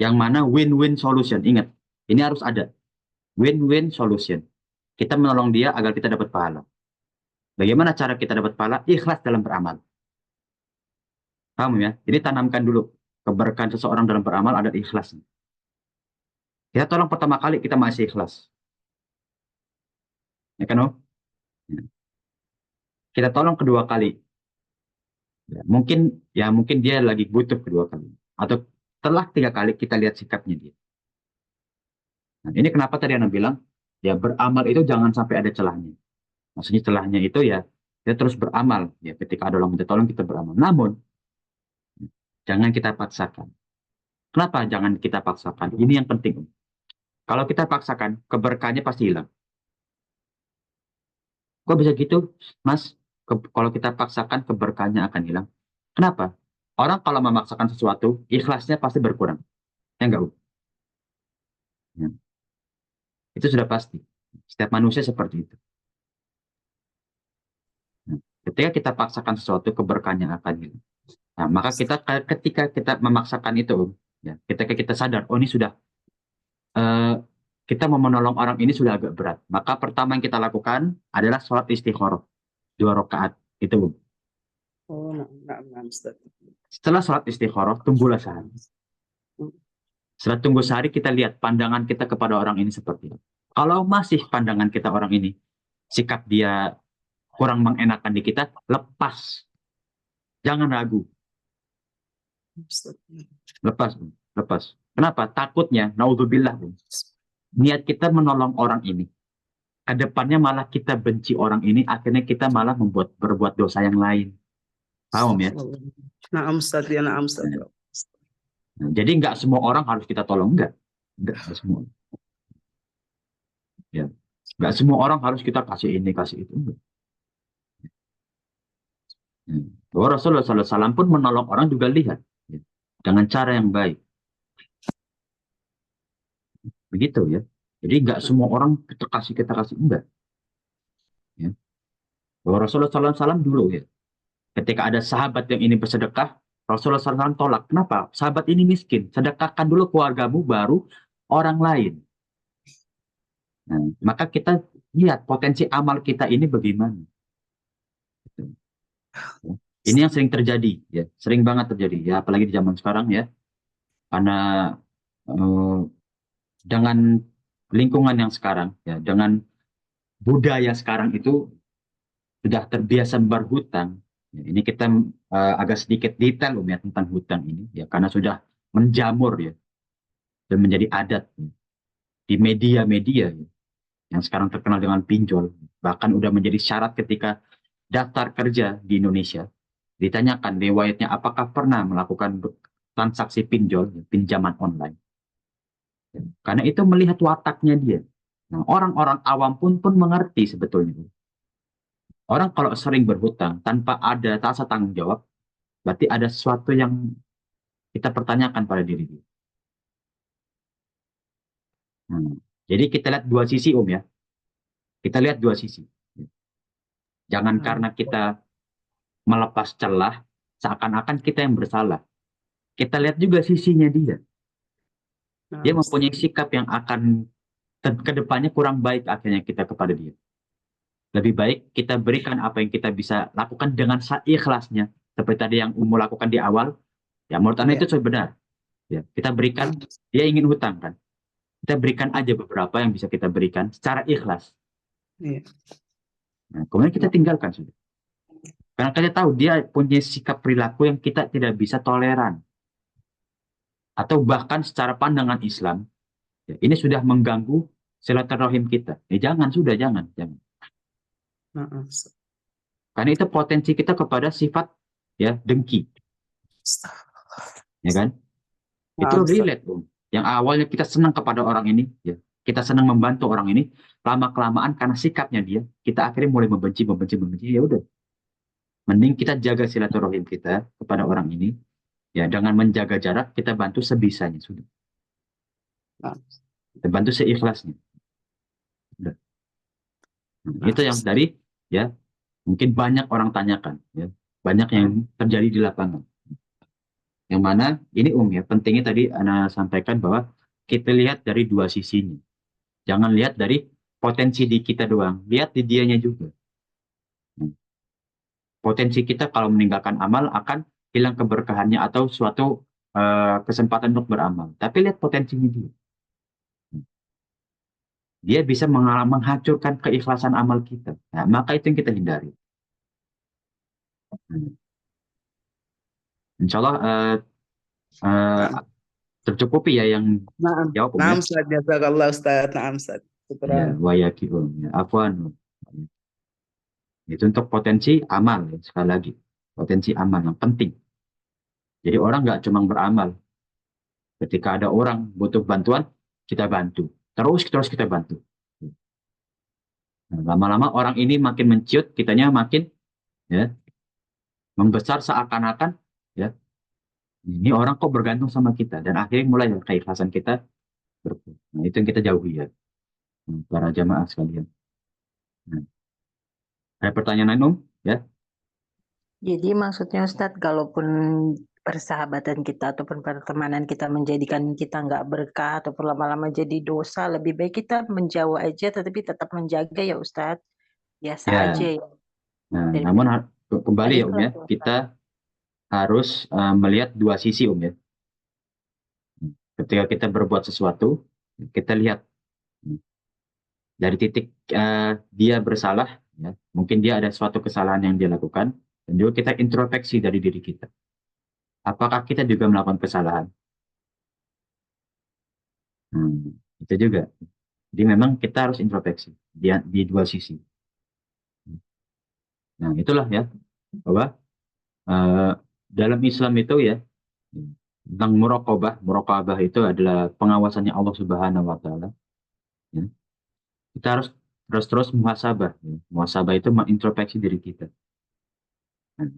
yang mana win-win solution. Ingat, ini harus ada win-win solution. Kita menolong dia agar kita dapat pahala. Bagaimana cara kita dapat pahala? Ikhlas dalam beramal. Paham ya? Jadi tanamkan dulu keberkahan seseorang dalam beramal ada ikhlas. Kita tolong pertama kali kita masih ikhlas. Ya kan, Om? Ya. Kita tolong kedua kali. Mungkin dia lagi butuh kedua kali. Atau setelah 3 kali kita lihat sikapnya dia. Nah, ini kenapa tadi Anda bilang, ya beramal itu jangan sampai ada celahnya. Maksudnya celahnya itu ya, dia terus beramal. Ya, ketika ada orang minta tolong kita beramal. Namun, jangan kita paksakan. Kenapa jangan kita paksakan? Ini yang penting. Kalau kita paksakan, keberkahannya pasti hilang. Kok bisa gitu, Mas? Kalau kita paksakan, keberkahannya akan hilang. Kenapa? Orang kalau memaksakan sesuatu, ikhlasnya pasti berkurang. Ya enggak, Bu? Ya. Itu sudah pasti. Setiap manusia seperti itu. Nah, ketika kita paksakan sesuatu, keberkahannya akan hilang. Nah, maka ketika kita memaksakan itu, ya, ketika kita sadar, oh ini sudah, kita mau menolong orang ini sudah agak berat. Maka pertama yang kita lakukan adalah sholat istikharah. 2 rakaat. Itu, Bu. Oh, nah, Ustaz. Setelah sholat istikharah, tunggulah sehari. Setelah tunggu sehari, kita lihat pandangan kita kepada orang ini seperti apa. Kalau masih pandangan kita orang ini, sikap dia kurang mengenakan di kita, lepas. Jangan ragu. Lepas, Bu. Lepas. Kenapa? Takutnya, naudzubillah, Bu. Niat kita menolong orang ini. Kedepannya malah kita benci orang ini, akhirnya kita malah berbuat dosa yang lain. Paham ya? Nah, Ustaz, ya, nah, Ustaz. Nah, jadi nggak semua orang harus kita tolong, nggak semua. Ya, nggak semua orang harus kita kasih ini, kasih itu. Enggak. Bahwa Rasulullah SAW pun menolong orang juga lihat ya, dengan cara yang baik. Begitu ya. Jadi nggak semua orang kita kasih enggak. Ya. Bahwa Rasulullah SAW dulu ya, ketika ada sahabat yang ini bersedekah, Rasulullah SAW tolak. Kenapa? Sahabat ini miskin. Sedekahkan dulu keluargamu, baru orang lain. Nah, maka kita lihat potensi amal kita ini bagaimana. Ya. Ini yang sering terjadi, ya, sering banget terjadi, ya, apalagi di zaman sekarang ya, karena dengan lingkungan yang sekarang, ya, dengan budaya sekarang itu sudah terbiasa berhutang. Ya, ini kita agak sedikit detail ya tentang hutang ini, ya, karena sudah menjamur ya, dan menjadi adat ya, di media-media ya, yang sekarang terkenal dengan pinjol, bahkan udah menjadi syarat ketika daftar kerja di Indonesia. Ditanyakan riwayatnya apakah pernah melakukan transaksi pinjol, pinjaman online. Karena itu melihat wataknya dia. Nah, orang-orang awam pun mengerti sebetulnya. Orang kalau sering berhutang tanpa ada rasa tanggung jawab, berarti ada sesuatu yang kita pertanyakan pada diri dia. Jadi kita lihat dua sisi ya. Kita lihat dua sisi. Jangan karena kita melepas celah, seakan-akan kita yang bersalah. Kita lihat juga sisinya dia. Dia mempunyai sikap yang akan ke depannya kurang baik akhirnya kita kepada dia. Lebih baik kita berikan apa yang kita bisa lakukan dengan seikhlasnya. Seperti tadi yang Umu lakukan di awal. Ya, menurut Anda itu sudah benar. Ya, kita berikan, dia ingin hutang kan. Kita berikan aja beberapa yang bisa kita berikan secara ikhlas. Nah, kemudian kita tinggalkan sudah. Karena kita tahu dia punya sikap perilaku yang kita tidak bisa toleran. Atau bahkan secara pandangan Islam, ya, ini sudah mengganggu silaturahim kita. Jangan. Karena itu potensi kita kepada sifat ya dengki. Ya kan? Itu relate, Yang awalnya kita senang kepada orang ini, ya, kita senang membantu orang ini, lama-kelamaan karena sikapnya dia, kita akhirnya mulai membenci, ya udah. Mending kita jaga silaturahim kita kepada orang ini, ya, dengan menjaga jarak, kita bantu sebisanya, sudah. Kita bantu seikhlasnya. Udah. Nah, itu yang dari, ya, mungkin banyak orang tanyakan, ya, banyak yang terjadi di lapangan. Yang mana ini ya, pentingnya tadi Ana sampaikan bahwa kita lihat dari dua sisinya. Jangan lihat dari potensi di kita doang, lihat di dianya juga. Potensi kita kalau meninggalkan amal akan hilang keberkahannya atau suatu kesempatan untuk beramal. Tapi lihat potensinya dia. Dia bisa menghancurkan keikhlasan amal kita. Nah, maka itu yang kita hindari. Insya Allah tercukupi ya yang jawab. Naam, Ustaz. Jazakallah, Ustaz. Naam, Ustaz. Ya, wayakium. Ya, afwan. Itu untuk potensi amal, ya, sekali lagi. Potensi amal yang penting. Jadi orang nggak cuma beramal. Ketika ada orang butuh bantuan, kita bantu. Terus kita bantu. Nah, lama-lama orang ini makin menciut, kitanya makin ya membesar seakan-akan ya ini orang kok bergantung sama kita, dan akhirnya mulai keikhlasan kita berkurang. Nah, itu yang kita jauhi ya, para jamaah sekalian. Nah, ada pertanyaan lain, ya? Jadi maksudnya Ustadz, kalaupun persahabatan kita ataupun pertemanan kita menjadikan kita nggak berkah ataupun lama-lama jadi dosa, lebih baik kita menjauh aja tetapi tetap menjaga ya Ustadz. Biasa Ya. aja ya. Nah, namun kembali ya ya, kita harus melihat dua sisi ya. Ketika kita berbuat sesuatu, kita lihat dari titik dia bersalah, ya, mungkin dia ada suatu kesalahan yang dia lakukan, dan juga kita introspeksi dari diri kita. Apakah kita juga melakukan kesalahan? Itu juga. Jadi memang kita harus introspeksi di dua sisi. Nah, itulah ya bahwa dalam Islam itu ya tentang muraqabah itu adalah pengawasannya Allah Subhanahu wa taala. Ya. Kita harus terus muhasabah. Ya. Muhasabah itu mengintrospeksi diri kita. Nah,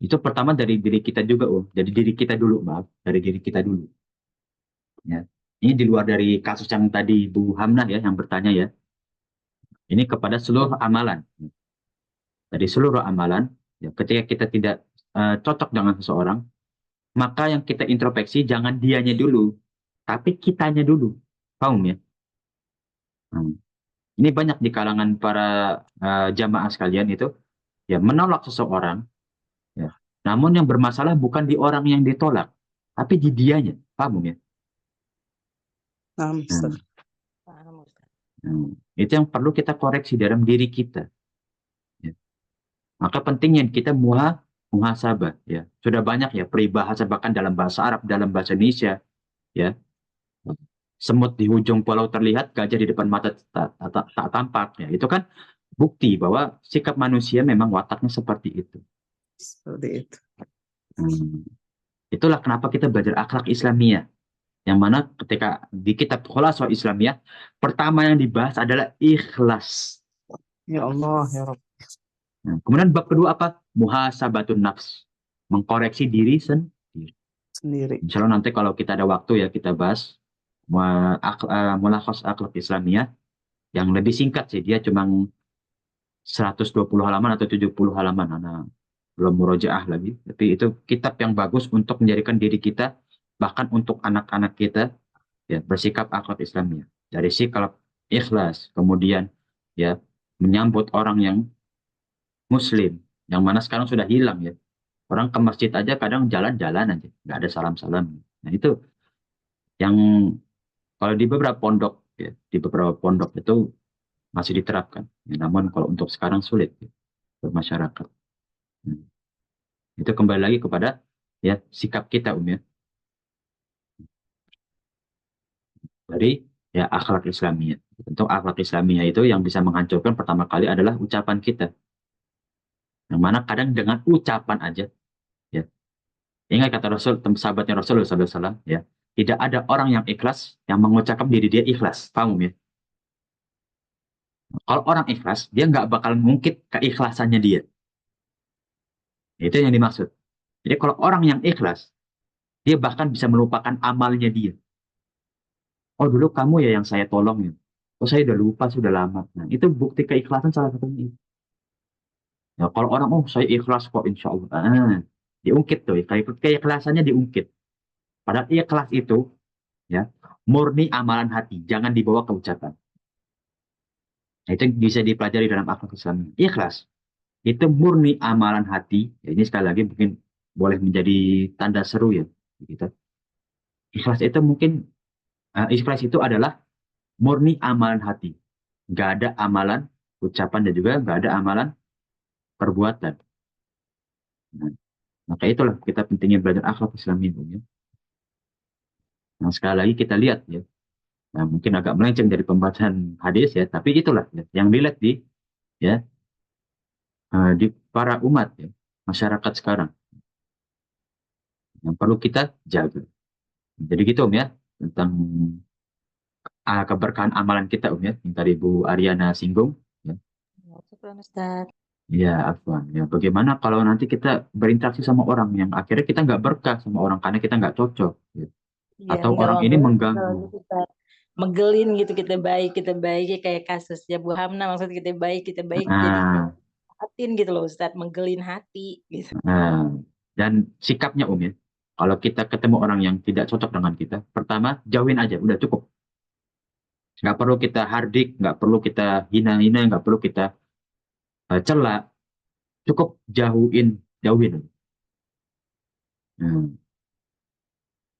itu pertama dari diri kita juga, dari diri kita dulu, dari diri kita dulu. Ya. Ini di luar dari kasus yang tadi Bu Hamnah ya yang bertanya ya. Ini kepada seluruh amalan. Dari seluruh amalan, ya, ketika kita tidak cocok dengan seseorang, maka yang kita introspeksi jangan dianya dulu, tapi kitanya dulu. Paham ya? Ini banyak di kalangan para jamaah sekalian itu, ya, menolak seseorang, ya. Namun yang bermasalah bukan di orang yang ditolak, tapi di dianya. Paham ya? Itu yang perlu kita koreksi dalam diri kita. Ya. Maka pentingnya kita muhasabah. Ya. Sudah banyak ya peribahasa bahkan dalam bahasa Arab, dalam bahasa Indonesia. Ya. Semut di ujung pulau terlihat, gajah di depan mata tak tampak. Ya. Itu kan bukti bahwa sikap manusia memang wataknya seperti itu. Seperti itu. Itulah kenapa kita belajar akhlak Islamiyah. Yang mana ketika di kitab Khulasah Islamiyah, pertama yang dibahas adalah ikhlas. Ya Allah, ya Rabb. Nah, kemudian bab kedua apa? Muhasabatun nafs. Mengkoreksi diri sendiri. Insya Allah nanti kalau kita ada waktu ya kita bahas Mulakhas Akhlak Islamiyah yang lebih singkat sih, dia cuma 120 halaman atau 70 halaman, anak belum murojaah lagi. Tapi itu kitab yang bagus untuk menjadikan diri kita, bahkan untuk anak-anak kita, ya, bersikap akhlak Islamiyah. Dari sikap ikhlas, kemudian ya menyambut orang yang Muslim, yang mana sekarang sudah hilang ya. Orang ke masjid aja kadang jalan-jalan aja, nggak ada salam-salam. Nah itu yang kalau di beberapa pondok, ya, di beberapa pondok itu masih diterapkan. Ya, namun kalau untuk sekarang sulit ya, untuk masyarakat. Hmm. Itu kembali lagi kepada ya sikap kita ya. Dari ya akhlak Islamiyah. Tentu akhlak Islamiyah itu yang bisa menghancurkan pertama kali adalah ucapan kita. Yang mana kadang dengan ucapan aja, ya. Ingat kata Rasul, sahabatnya Rasulullah SAW, ya. Tidak ada orang yang ikhlas yang mengucapkan diri dia ikhlas. Paham ya? Kalau orang ikhlas, dia nggak bakal ngungkit keikhlasannya dia. Itu yang dimaksud. Jadi kalau orang yang ikhlas, dia bahkan bisa melupakan amalnya dia. Oh dulu kamu ya yang saya tolong ya. Oh saya udah lupa, sudah lama. Nah itu bukti keikhlasan salah satunya. Ya, kalau orang, oh saya ikhlas kok insya Allah. Diungkit tuh, keikhlasannya diungkit. Padahal ikhlas itu ya murni amalan hati, jangan dibawa ke ucapan. Nah, itu bisa dipelajari dalam akhlak Islam. Ikhlas itu murni amalan hati. Ya, ini sekali lagi mungkin boleh menjadi tanda seru ya. Gitu. Ikhlas itu mungkin ikhlas itu adalah murni amalan hati. Nggak ada amalan ucapan dan juga nggak ada amalan perbuatan. Nah, maka itulah kita pentingnya belajar akhlak Islam itu. Ya. Nah, sekali lagi kita lihat ya. Nah, mungkin agak melenceng dari pembahasan hadis ya, tapi itulah ya, yang dilihat di ya di para umat ya, masyarakat sekarang yang perlu kita jaga. Jadi gitu Om ya tentang keberkahan amalan kita Om ya, yang tadi Bu Ariana singgung. Ya, Syukran, Ustaz. ya Afwan. Ya, bagaimana kalau nanti kita berinteraksi sama orang yang akhirnya kita nggak berkah sama orang karena kita nggak cocok, ya. Iya, Atau nggak orang ini ngegelin, mengganggu. apalagi kita megelin gitu, kita baik ya kayak kasusnya Bu Hamna, maksud kita baik jadi Nah, hatin gitu loh Ustaz, menggelin hati gitu. nah, dan sikapnya Om ya, kalau kita ketemu orang yang tidak cocok dengan kita, pertama jauhin aja, udah cukup. Nggak perlu kita hardik, nggak perlu kita hina-hina, nggak perlu kita cela, cukup jauhin. Hmm.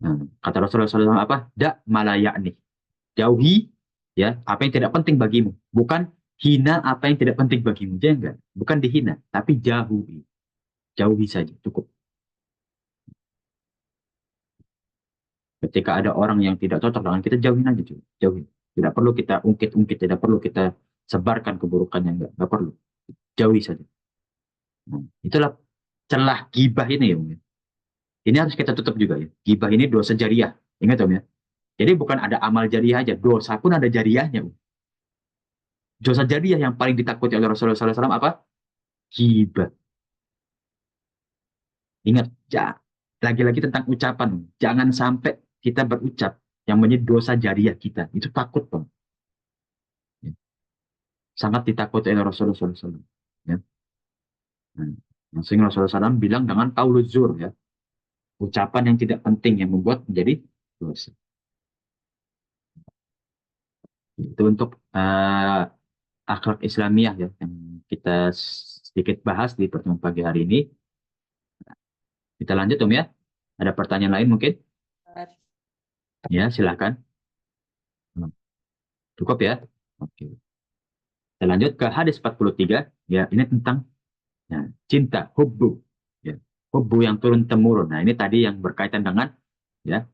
Hmm. Kata Rasulullah SAW apa? Malayakni. Jauhi ya apa yang tidak penting bagimu. Bukan hina apa yang tidak penting bagimu. Jangan. Bukan dihina, tapi jauhi. Jauhi saja, cukup. Ketika ada orang yang tidak cocok dengan kita, jauhin aja, cukup. Jauhin. Tidak perlu kita ungkit-ungkit, tidak perlu kita sebarkan keburukannya, enggak perlu. Jauhi saja. Nah, itulah celah gibah ini ya. Mungkin. Ini harus kita tutup juga ya. Gibah ini dosa jariah. Ingat Om ya. Jadi bukan ada amal jariah aja, dosa pun ada jariahnya. Om. Dosa jariah yang paling ditakuti oleh Rasulullah SAW apa? Gibah. Ingat, lagi-lagi tentang ucapan. Jangan sampai kita berucap yang menjadi dosa jariah kita. Itu takut, Bang. Ya. Sangat ditakuti oleh Rasulullah SAW. Ya. Nah, sehingga Rasulullah SAW bilang dengan qauluz zur ya. Ucapan yang tidak penting yang membuat menjadi dosa. Itu untuk akhlak Islamiyah ya yang kita sedikit bahas di pertemuan pagi hari ini. Kita lanjut Om ya. Ada pertanyaan lain mungkin? Ya, silakan. Cukup ya. Oke. Kita lanjut ke hadis 43. Ya, ini tentang ya, cinta, hubbu. Ya, hubbu yang turun temurun. Nah, ini tadi yang berkaitan dengan ya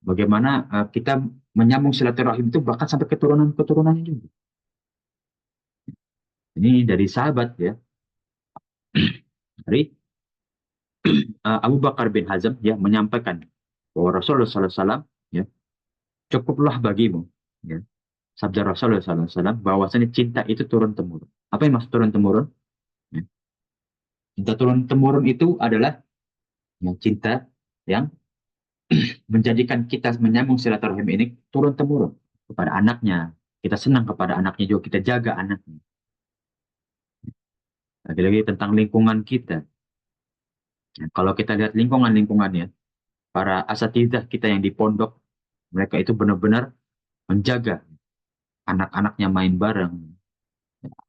bagaimana kita menyambung silaturahim itu bahkan sampai keturunan-keturunannya juga. Ini dari sahabat ya. Dari Abu Bakar bin Hazm ya menyampaikan bahwa Rasulullah SAW ya cukuplah bagimu ya sabda Rasulullah SAW bahwasanya cinta itu turun temurun. Apa yang maksud turun temurun? Ya. Cinta turun temurun itu adalah ya, cinta yang menjadikan kita menyambung silaturahim ini turun temurun kepada anaknya. Kita senang kepada anaknya juga, kita jaga anaknya. Lagi-lagi tentang lingkungan kita. Nah, kalau kita lihat lingkungannya, para asatidzah kita yang di pondok, mereka itu benar-benar menjaga anak-anaknya main bareng.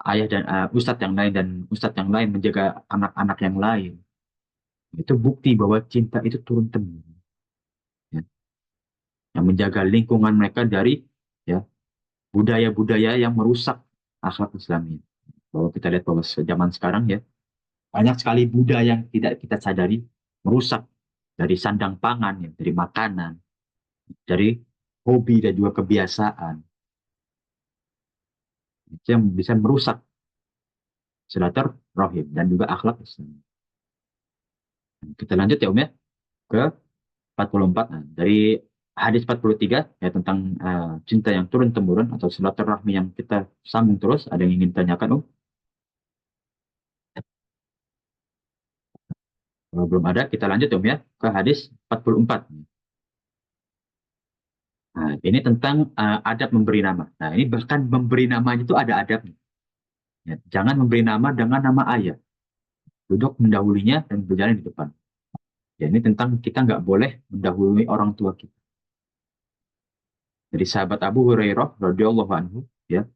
Ayah dan ustadz yang lain dan ustadz yang lain menjaga anak-anak yang lain. Itu bukti bahwa cinta itu turun temurun. Ya. Yang menjaga lingkungan mereka dari ya budaya-budaya yang merusak akhlak Islami. Bahwa kita lihat bahwa zaman sekarang ya banyak sekali budaya yang tidak kita sadari merusak dari sandang pangan, ya, dari makanan, dari hobi dan juga kebiasaan. Itu yang bisa merusak silaturahim dan juga akhlak Islam. Kita lanjut ya Om ya ke 44. Nah, dari hadis 43 ya tentang cinta yang turun temurun atau silaturahmi yang kita sambung terus. Ada yang ingin tanyakan Om? Kalau belum ada, kita lanjut Om ya ke hadis 44. Nah, ini tentang adab memberi nama. Nah, ini bahkan memberi namanya itu ada adabnya. Ya, jangan memberi nama dengan nama ayah. Duduk mendahulinya dan berjalan di depan. Ya, ini tentang kita nggak boleh mendahului orang tua kita. Dari sahabat Abu Hurairah radhiyallahu anhu, ya,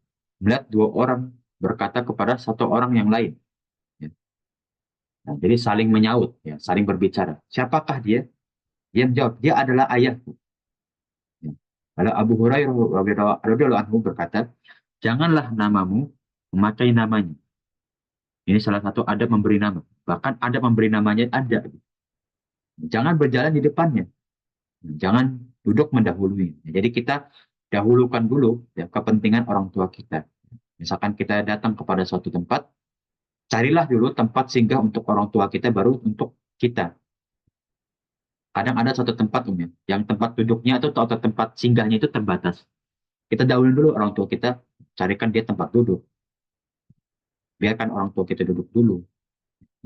melihat dua orang berkata kepada satu orang yang lain. Ya. Nah, jadi saling menyaut, ya, saling berbicara. Siapakah dia? Dia menjawab, dia adalah ayahku. Ya. Lalu Abu Hurairah radhiyallahu anhu berkata, janganlah namamu memakai namanya. Ini salah satu adab memberi nama. Bahkan adab memberi namanya ada. Jangan berjalan di depannya. Jangan duduk mendahului. Jadi kita dahulukan dulu ya, kepentingan orang tua kita. Misalkan kita datang kepada suatu tempat, carilah dulu tempat singgah untuk orang tua kita, baru untuk kita. Kadang ada suatu tempat yang tempat duduknya atau tempat singgahnya itu terbatas. Kita dahuluin dulu orang tua kita, carikan dia tempat duduk. Biarkan orang tua kita duduk dulu.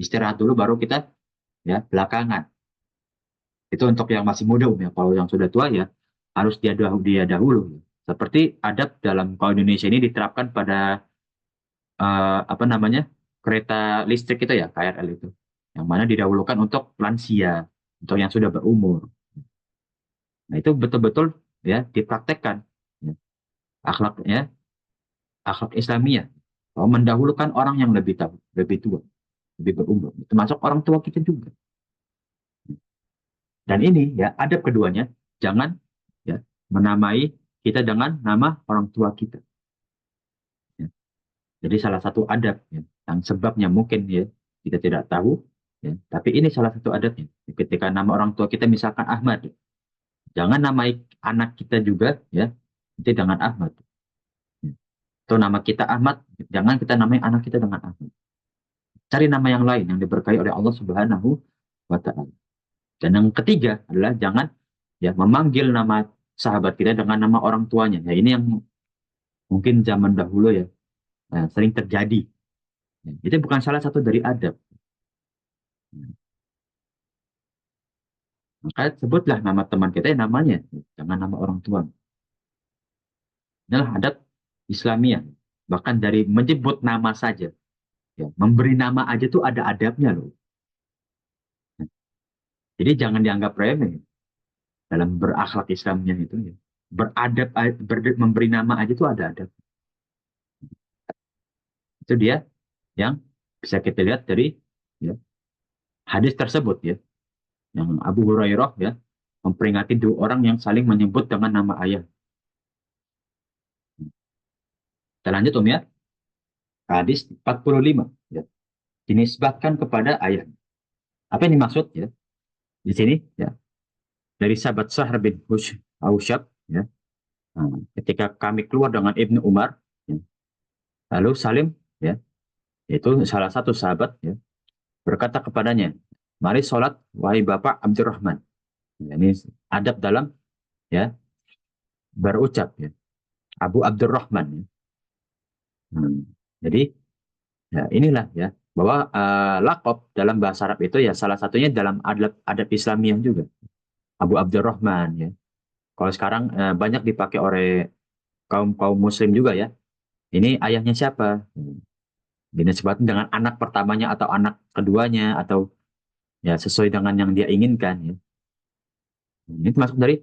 Istirahat dulu baru kita ya belakangan. Itu untuk yang masih muda ya. Kalau yang sudah tua ya harus dia dahulu. Seperti adab dalam kalau Indonesia ini diterapkan pada apa namanya kereta listrik itu ya KRL itu, yang mana didahulukan untuk lansia, untuk yang sudah berumur. Nah itu betul-betul ya dipraktekkan ya, akhlaknya akhlak Islamiyah. Bahwa mendahulukan orang yang lebih tahu, lebih tua, lebih berumur, termasuk orang tua kita juga. Dan ini ya adab keduanya, jangan ya menamai kita dengan nama orang tua kita. Ya. Jadi salah satu adab ya, yang sebabnya mungkin ya kita tidak tahu, ya, tapi ini salah satu adabnya. Ketika nama orang tua kita misalkan Ahmad, ya, jangan namai anak kita juga ya itu dengan Ahmad. Ya. Atau nama kita Ahmad, jangan kita namai anak kita dengan Ahmad. Cari nama yang lain yang diberkahi oleh Allah Subhanahu wa Ta'ala. Dan yang ketiga adalah jangan ya memanggil nama sahabat kita dengan nama orang tuanya. Ya ini yang mungkin zaman dahulu ya sering terjadi. Ya, itu bukan salah satu dari adab. Ya. Maka sebutlah nama teman kita ya namanya, jangan nama orang tua. Inilah adab Islamiyah. Bahkan dari menyebut nama saja, ya, memberi nama aja tuh ada adabnya loh. Jadi jangan dianggap remeh dalam berakhlak Islamnya itu ya. Beradab, memberi nama aja tuh ada adab. Itu dia yang bisa kita lihat dari ya, hadis tersebut ya, yang Abu Hurairah ya memperingati dua orang yang saling menyebut dengan nama ayah. Kita lanjut ya, hadis 45 ya, dinisbatkan kepada ayah. Apa yang dimaksud ya di sini ya? Dari sahabat Sahr bin Hausyab ya. Nah, ketika kami keluar dengan Ibnu Umar ya, lalu Salim ya, itu salah satu sahabat ya, berkata kepadanya, mari sholat wahai Bapak Abdurrahman. Ya, ini adab dalam ya berucap ya. Abu Abdurrahman ya. Jadi ya inilah ya bahwa lakob dalam bahasa Arab itu ya salah satunya dalam adab Islamiah juga. Abu Abdurrahman ya. Kalau sekarang banyak dipakai oleh kaum kaum Muslim juga ya. Ini ayahnya siapa? Dinisbatkan dengan anak pertamanya atau anak keduanya atau ya sesuai dengan yang dia inginkan ya. Ini termasuk dari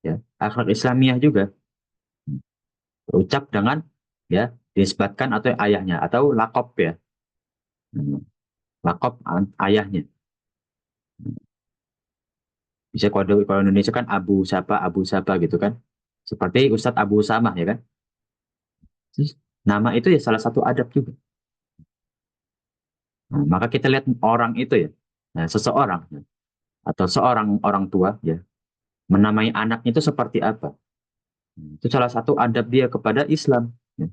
ya akhlak Islamiah juga. Berucap dengan ya dinisbatkan atau ayahnya atau lakop ya. Lakop ayahnya. Bisa kalau Indonesia kan Abu siapa gitu kan. Seperti Ustadz Abu Samah ya kan. Terus, nama itu ya salah satu adab juga. Nah, maka kita lihat orang itu ya. Nah, seseorang ya, atau seorang orang tua ya menamai anaknya itu seperti apa. Itu salah satu adab dia kepada Islam. Ya.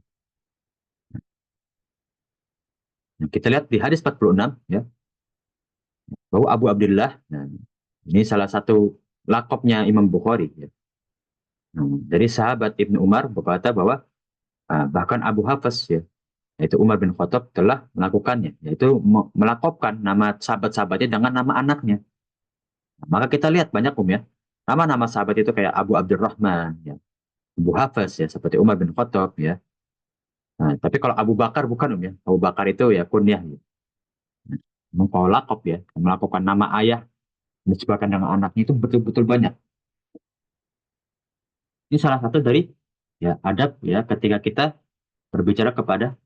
Nah, kita lihat di hadis 46 ya bahwa Abu Abdullah, nah, ini salah satu lakopnya Imam Bukhari ya. Nah, dari sahabat Ibnu Umar berkata bahwa bahkan Abu Hafs ya, yaitu Umar bin Khattab telah melakukannya, yaitu melakopkan nama sahabat-sahabatnya dengan nama anaknya. Nah, maka kita lihat banyak ya, nama-nama sahabat itu kayak Abu Abdurrahman, ya, Abu Hafs ya, seperti Umar bin Khattab ya. Nah, tapi kalau Abu Bakar bukan ya, Abu Bakar itu ya kunyah. Ya. Nah, kalau lakop ya, melakukan nama ayah disebabkan dengan anaknya itu betul-betul banyak. Ini salah satu dari ya adab ya ketika kita berbicara kepada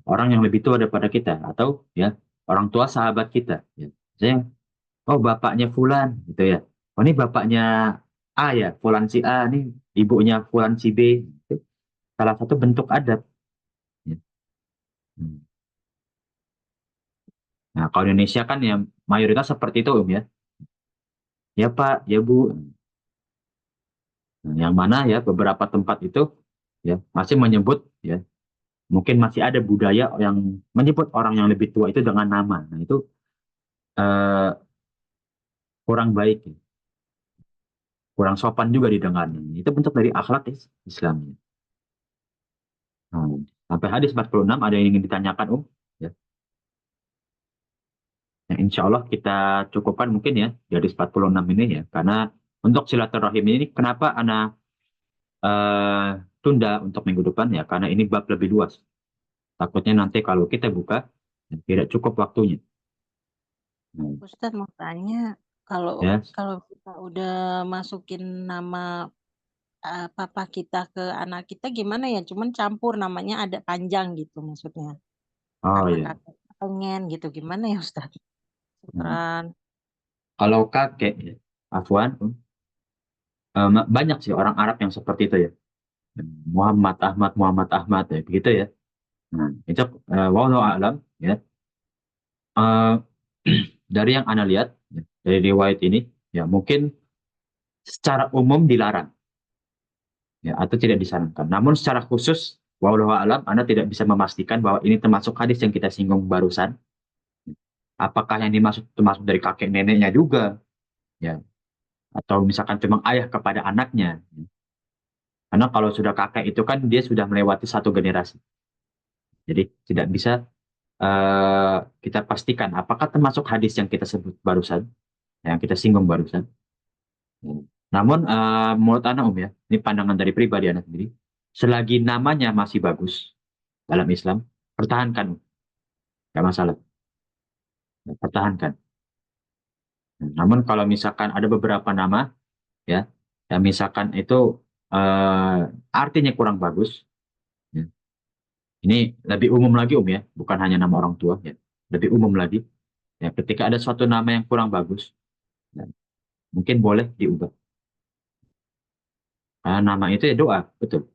orang yang lebih tua daripada kita atau ya orang tua sahabat kita. Ya. Saya, oh bapaknya Fulan gitu ya. Oh ini bapaknya A ya, Fulan si A, ini ibunya Fulan si B. Itu salah satu bentuk adab. Ya. Hmm. Nah kalau Indonesia kan ya mayoritas seperti itu ya. Ya Pak, ya Bu. Nah, yang mana ya beberapa tempat itu ya masih menyebut ya mungkin masih ada budaya yang menyebut orang yang lebih tua itu dengan nama. Nah itu eh, kurang baik, ya. Kurang sopan juga didengarnya. Itu bentuk dari akhlak Islam. Nah, sampai hadis 46 ada yang ingin ditanyakan, Ya. Nah, insya Allah kita cukupkan mungkin ya di hadis 46 ini ya. Karena untuk silaturahim ini kenapa Ana eh, tunda untuk minggu depan ya? Karena ini bab lebih luas. Takutnya nanti kalau kita buka tidak cukup waktunya. Nah, Ustadz mau tanya, kalau ya, kalau kita udah masukin nama papa kita ke anak kita gimana ya? Cuman campur namanya ada panjang gitu maksudnya. oh Karena ya. kakak pengen gitu. Gimana ya Ustadz? Hmm. Syukran. Kalau kakek, ya, Afwan, banyak sih orang Arab yang seperti itu ya. Muhammad Ahmad ya, begitu ya. Nah, itu wallahu a'lam ya. Eh, dari yang Anda lihat ya, dari riwayat ini ya mungkin secara umum dilarang ya atau tidak disarankan. Namun secara khusus wallahu a'lam Anda tidak bisa memastikan bahwa ini termasuk hadis yang kita singgung barusan. Apakah yang dimaksud termasuk dari kakek neneknya juga ya atau misalkan cuma ayah kepada anaknya. Karena kalau sudah kakek itu kan dia sudah melewati satu generasi. Jadi tidak bisa kita pastikan apakah termasuk hadis yang kita sebut barusan, yang kita singgung barusan. Namun menurut Anda ya, ini pandangan dari pribadi Anda sendiri, selagi namanya masih bagus dalam Islam, pertahankan, nggak masalah, pertahankan. Namun kalau misalkan ada beberapa nama, ya, yang misalkan itu artinya kurang bagus, ya, ini lebih umum lagi ya, bukan hanya nama orang tua, ya, lebih umum lagi. Ya, ketika ada suatu nama yang kurang bagus, ya, mungkin boleh diubah. Karena nama itu ya doa, betul.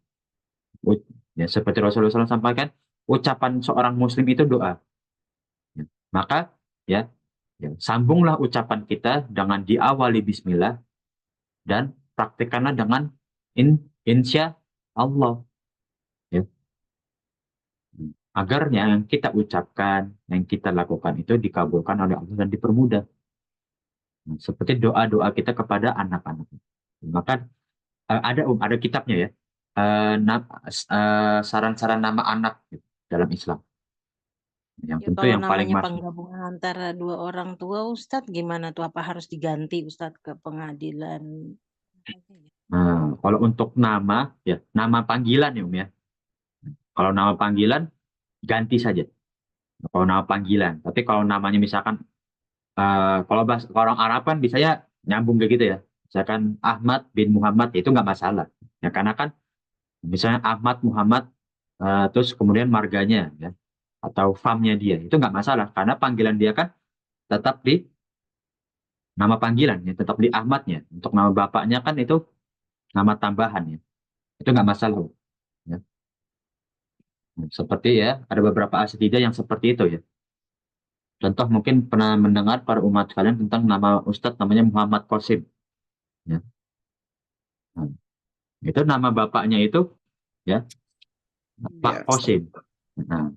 Ya, seperti Rasulullah SAW sampaikan, ucapan seorang Muslim itu doa. Ya, maka ya, ya, sambunglah ucapan kita dengan diawali Bismillah dan praktikkanlah dengan insya Allah. Ya. Agar yang kita ucapkan, yang kita lakukan itu dikabulkan oleh Allah dan dipermudah. Nah, seperti doa-doa kita kepada anak-anak. Maka ada kitabnya ya. Saran-saran nama anak gitu, dalam Islam. Yang Ya tentu kalau yang paling namanya masuk. penggabungan antara dua orang tua Ustadz gimana tuh? Apa harus diganti Ustadz ke pengadilan? Nah, kalau untuk nama, ya nama panggilan ya, ya. Kalau nama panggilan ganti saja. Kalau nama panggilan. Tapi kalau namanya misalkan, kalau bahasa orang Arab kan biasanya nyambung kayak gitu ya. Misalkan Ahmad bin Muhammad itu nggak masalah. Ya karena kan misalnya Ahmad Muhammad, terus kemudian marganya ya atau famnya dia itu nggak masalah karena panggilan dia kan tetap di nama panggilan ya, tetap di Ahmadnya. Untuk nama bapaknya kan itu nama tambahan ya. Itu nggak masalah. Ya. Seperti ya, ada beberapa asatidzah yang seperti itu ya. Contoh mungkin pernah mendengar para umat kalian tentang nama Ustadz namanya Muhammad Qasim. Ya. Nah, itu nama bapaknya itu ya Pak Ya, Ustaz. Qasim. Nah,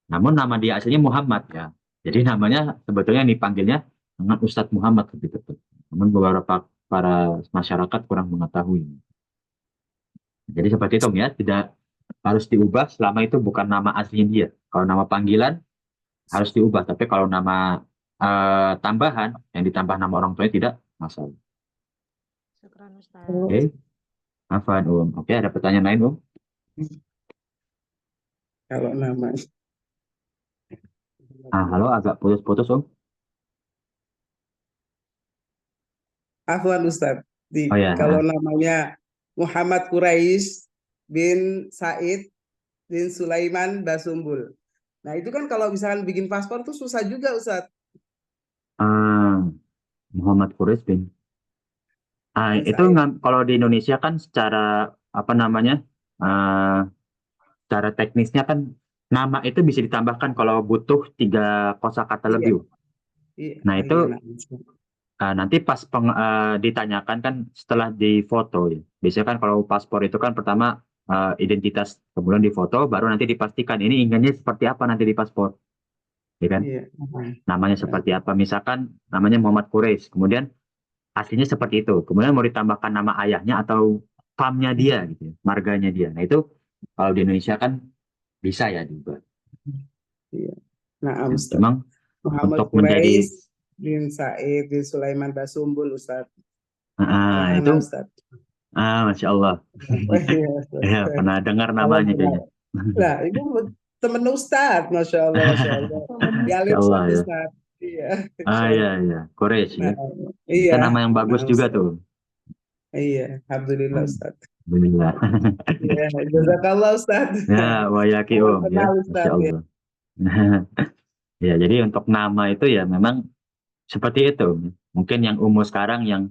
namun nama dia aslinya Muhammad ya. Jadi namanya sebetulnya dipanggilnya dengan Ustadz Muhammad gitu. Namun beberapa para masyarakat kurang mengetahui. Jadi seperti itu ya, tidak harus diubah selama itu bukan nama aslinya dia. Kalau nama panggilan harus diubah, tapi kalau nama tambahan yang ditambah nama orang tuanya tidak masalah. Syukran Oh, Oke, Ustadz. Afwan Oke, ada pertanyaan lain kalau nama Halo, agak putus-putus Afwan Ustadz, Oh ya, kalau namanya Muhammad Quraisy bin Said bin Sulaiman Basumbul. Nah itu kan kalau misalkan bikin paspor tuh susah juga Ustadz. ah, Muhammad Quraisy bin. Bin Itu Said. kalau di Indonesia kan secara apa namanya, ah, secara teknisnya kan nama itu bisa ditambahkan kalau butuh 3 kosakata Iya, lebih. iya, Nah oh itu iya, nah. nanti pas ditanyakan kan setelah difoto ya. Biasanya kan kalau paspor itu kan pertama identitas, kemudian difoto, baru nanti dipastikan ini inginnya seperti apa nanti di paspor, ya kan? Iya. Namanya seperti apa? Misalkan namanya Muhammad Quraisy, kemudian aslinya seperti itu, kemudian mau ditambahkan nama ayahnya atau famnya dia gitu, ya, marganya dia. Nah itu kalau di Indonesia kan bisa ya diubah. Iya. Nah, Ya, Ustadz. memang Muhammad untuk menjadi Quraisy bin Said bin Sulaiman Basumbul Ustadz. itu Anak-anak Ustadz. Masya Allah. Oh, iya, Ustadz. Ya, pernah dengar Kalau namanya benar. kayaknya. Lah, itu temen Ustadz, Masya Allah, Masya Allah. Masya Yalim Allah Ustadz, ya. Ustadz. Iya, Masya Iya, Allah. iya. Quraisy ya. Nah, Itu iya. nama yang Nah, bagus juga tuh. Ustadz. Iya, Alhamdulillah Hmm, Ustadz. Alhamdulillah. Iya, jazakallah Ustadz. Ya, wayaki Salam ya. kenal Masya Ustadz ya. Allah. Ya, jadi untuk nama itu ya memang seperti itu. Mungkin yang umur sekarang yang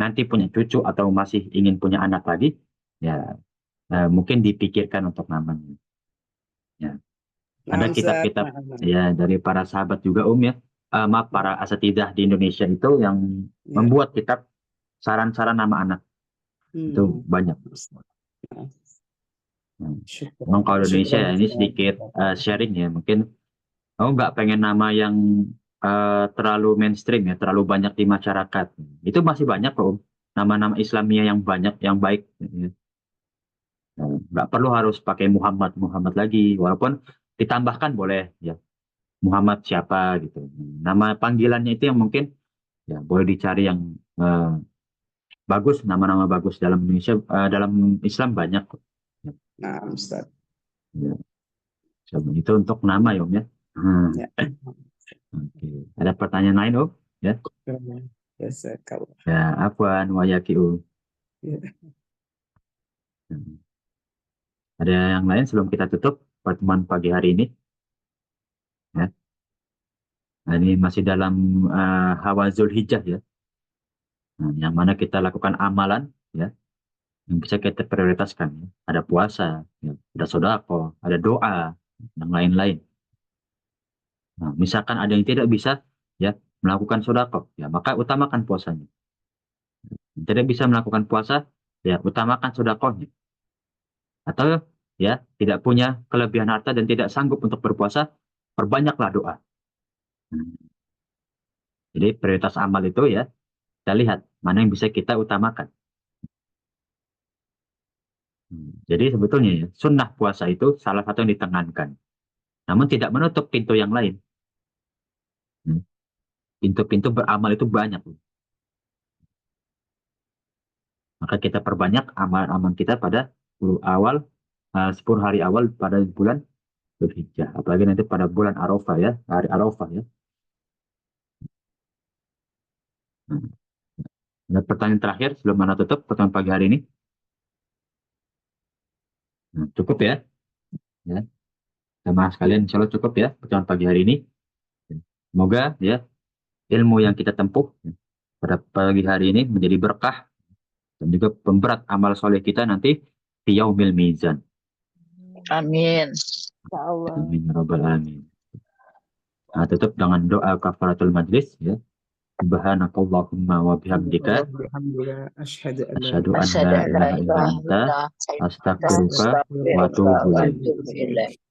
nanti punya cucu atau masih ingin punya anak lagi, ya mungkin dipikirkan untuk namanya. Ya. Ada Nah, Ustadz. kitab-kitab Nah, nah. ya dari para sahabat juga ya. Maaf, para asatidzah di Indonesia itu yang Iya. membuat kitab saran-saran nama anak itu Hmm. banyak. Nah, Hmm. Memang syukran, kalau di Indonesia syukran ini Ustadz. sedikit sharing ya, mungkin kamu nggak pengen nama yang terlalu mainstream ya, terlalu banyak di masyarakat. Itu masih banyak kok, nama-nama Islamiyah yang banyak, yang baik. Ya. Nggak perlu harus pakai Muhammad Muhammad lagi, walaupun ditambahkan boleh ya Muhammad siapa gitu. Nama panggilannya itu yang mungkin ya boleh dicari yang eh, bagus, nama-nama bagus dalam Indonesia, dalam Islam banyak kok. Nah, Ustadz. Ya, itu untuk nama ya Om ya. Ya. Oke. Ada pertanyaan lain Om? Ya, Jazakallah. ya Afwan wayaki Om. Ya. Ada yang lain sebelum kita tutup pertemuan pagi hari ini? Ya. Nah, ini masih dalam hawa Zulhijjah ya. Nah, yang mana kita lakukan amalan ya, yang bisa kita prioritaskan. Ya. Ada puasa, ya. Ada sodako, ada doa, dan lain-lain. Nah, misalkan ada yang tidak bisa ya melakukan sodako, ya maka utamakan puasanya. Tidak bisa melakukan puasa, ya utamakan sodakohnya. Atau ya tidak punya kelebihan harta dan tidak sanggup untuk berpuasa, perbanyaklah doa. Hmm. Jadi prioritas amal itu ya kita lihat mana yang bisa kita utamakan. Jadi sebetulnya ya, sunnah puasa itu salah satu yang ditekankan. namun tidak menutup pintu yang lain. Pintu-pintu beramal itu banyak. Maka kita perbanyak amal-amal kita pada 10 hari awal pada bulan Dzulhijjah. Apalagi nanti pada bulan Arafah ya, hari Arafah ya. Nah, pertanyaan terakhir sebelum Anda tutup pertemuan pagi hari ini. Nah, cukup ya. Ya. Sama sekalian insya Allah cukup ya pertemuan pagi hari ini. Semoga ya ilmu yang kita tempuh pada pagi hari ini menjadi berkah dan juga pemberat amal soleh kita nanti di yaumil mizan. Amin. Ya Allah. Amin ya rabbal alamin. Nah, tutup dengan doa kafaratul majlis ya. Subhanakallahumma wa bihamdika Alhamdulillah. Asyhadu an la asyhadu an Asyhadu la an la ilaha illa ilaha anta illa anta astaghfiruka wa astaghfiruka atubu wa ilaik. atubu ilaik.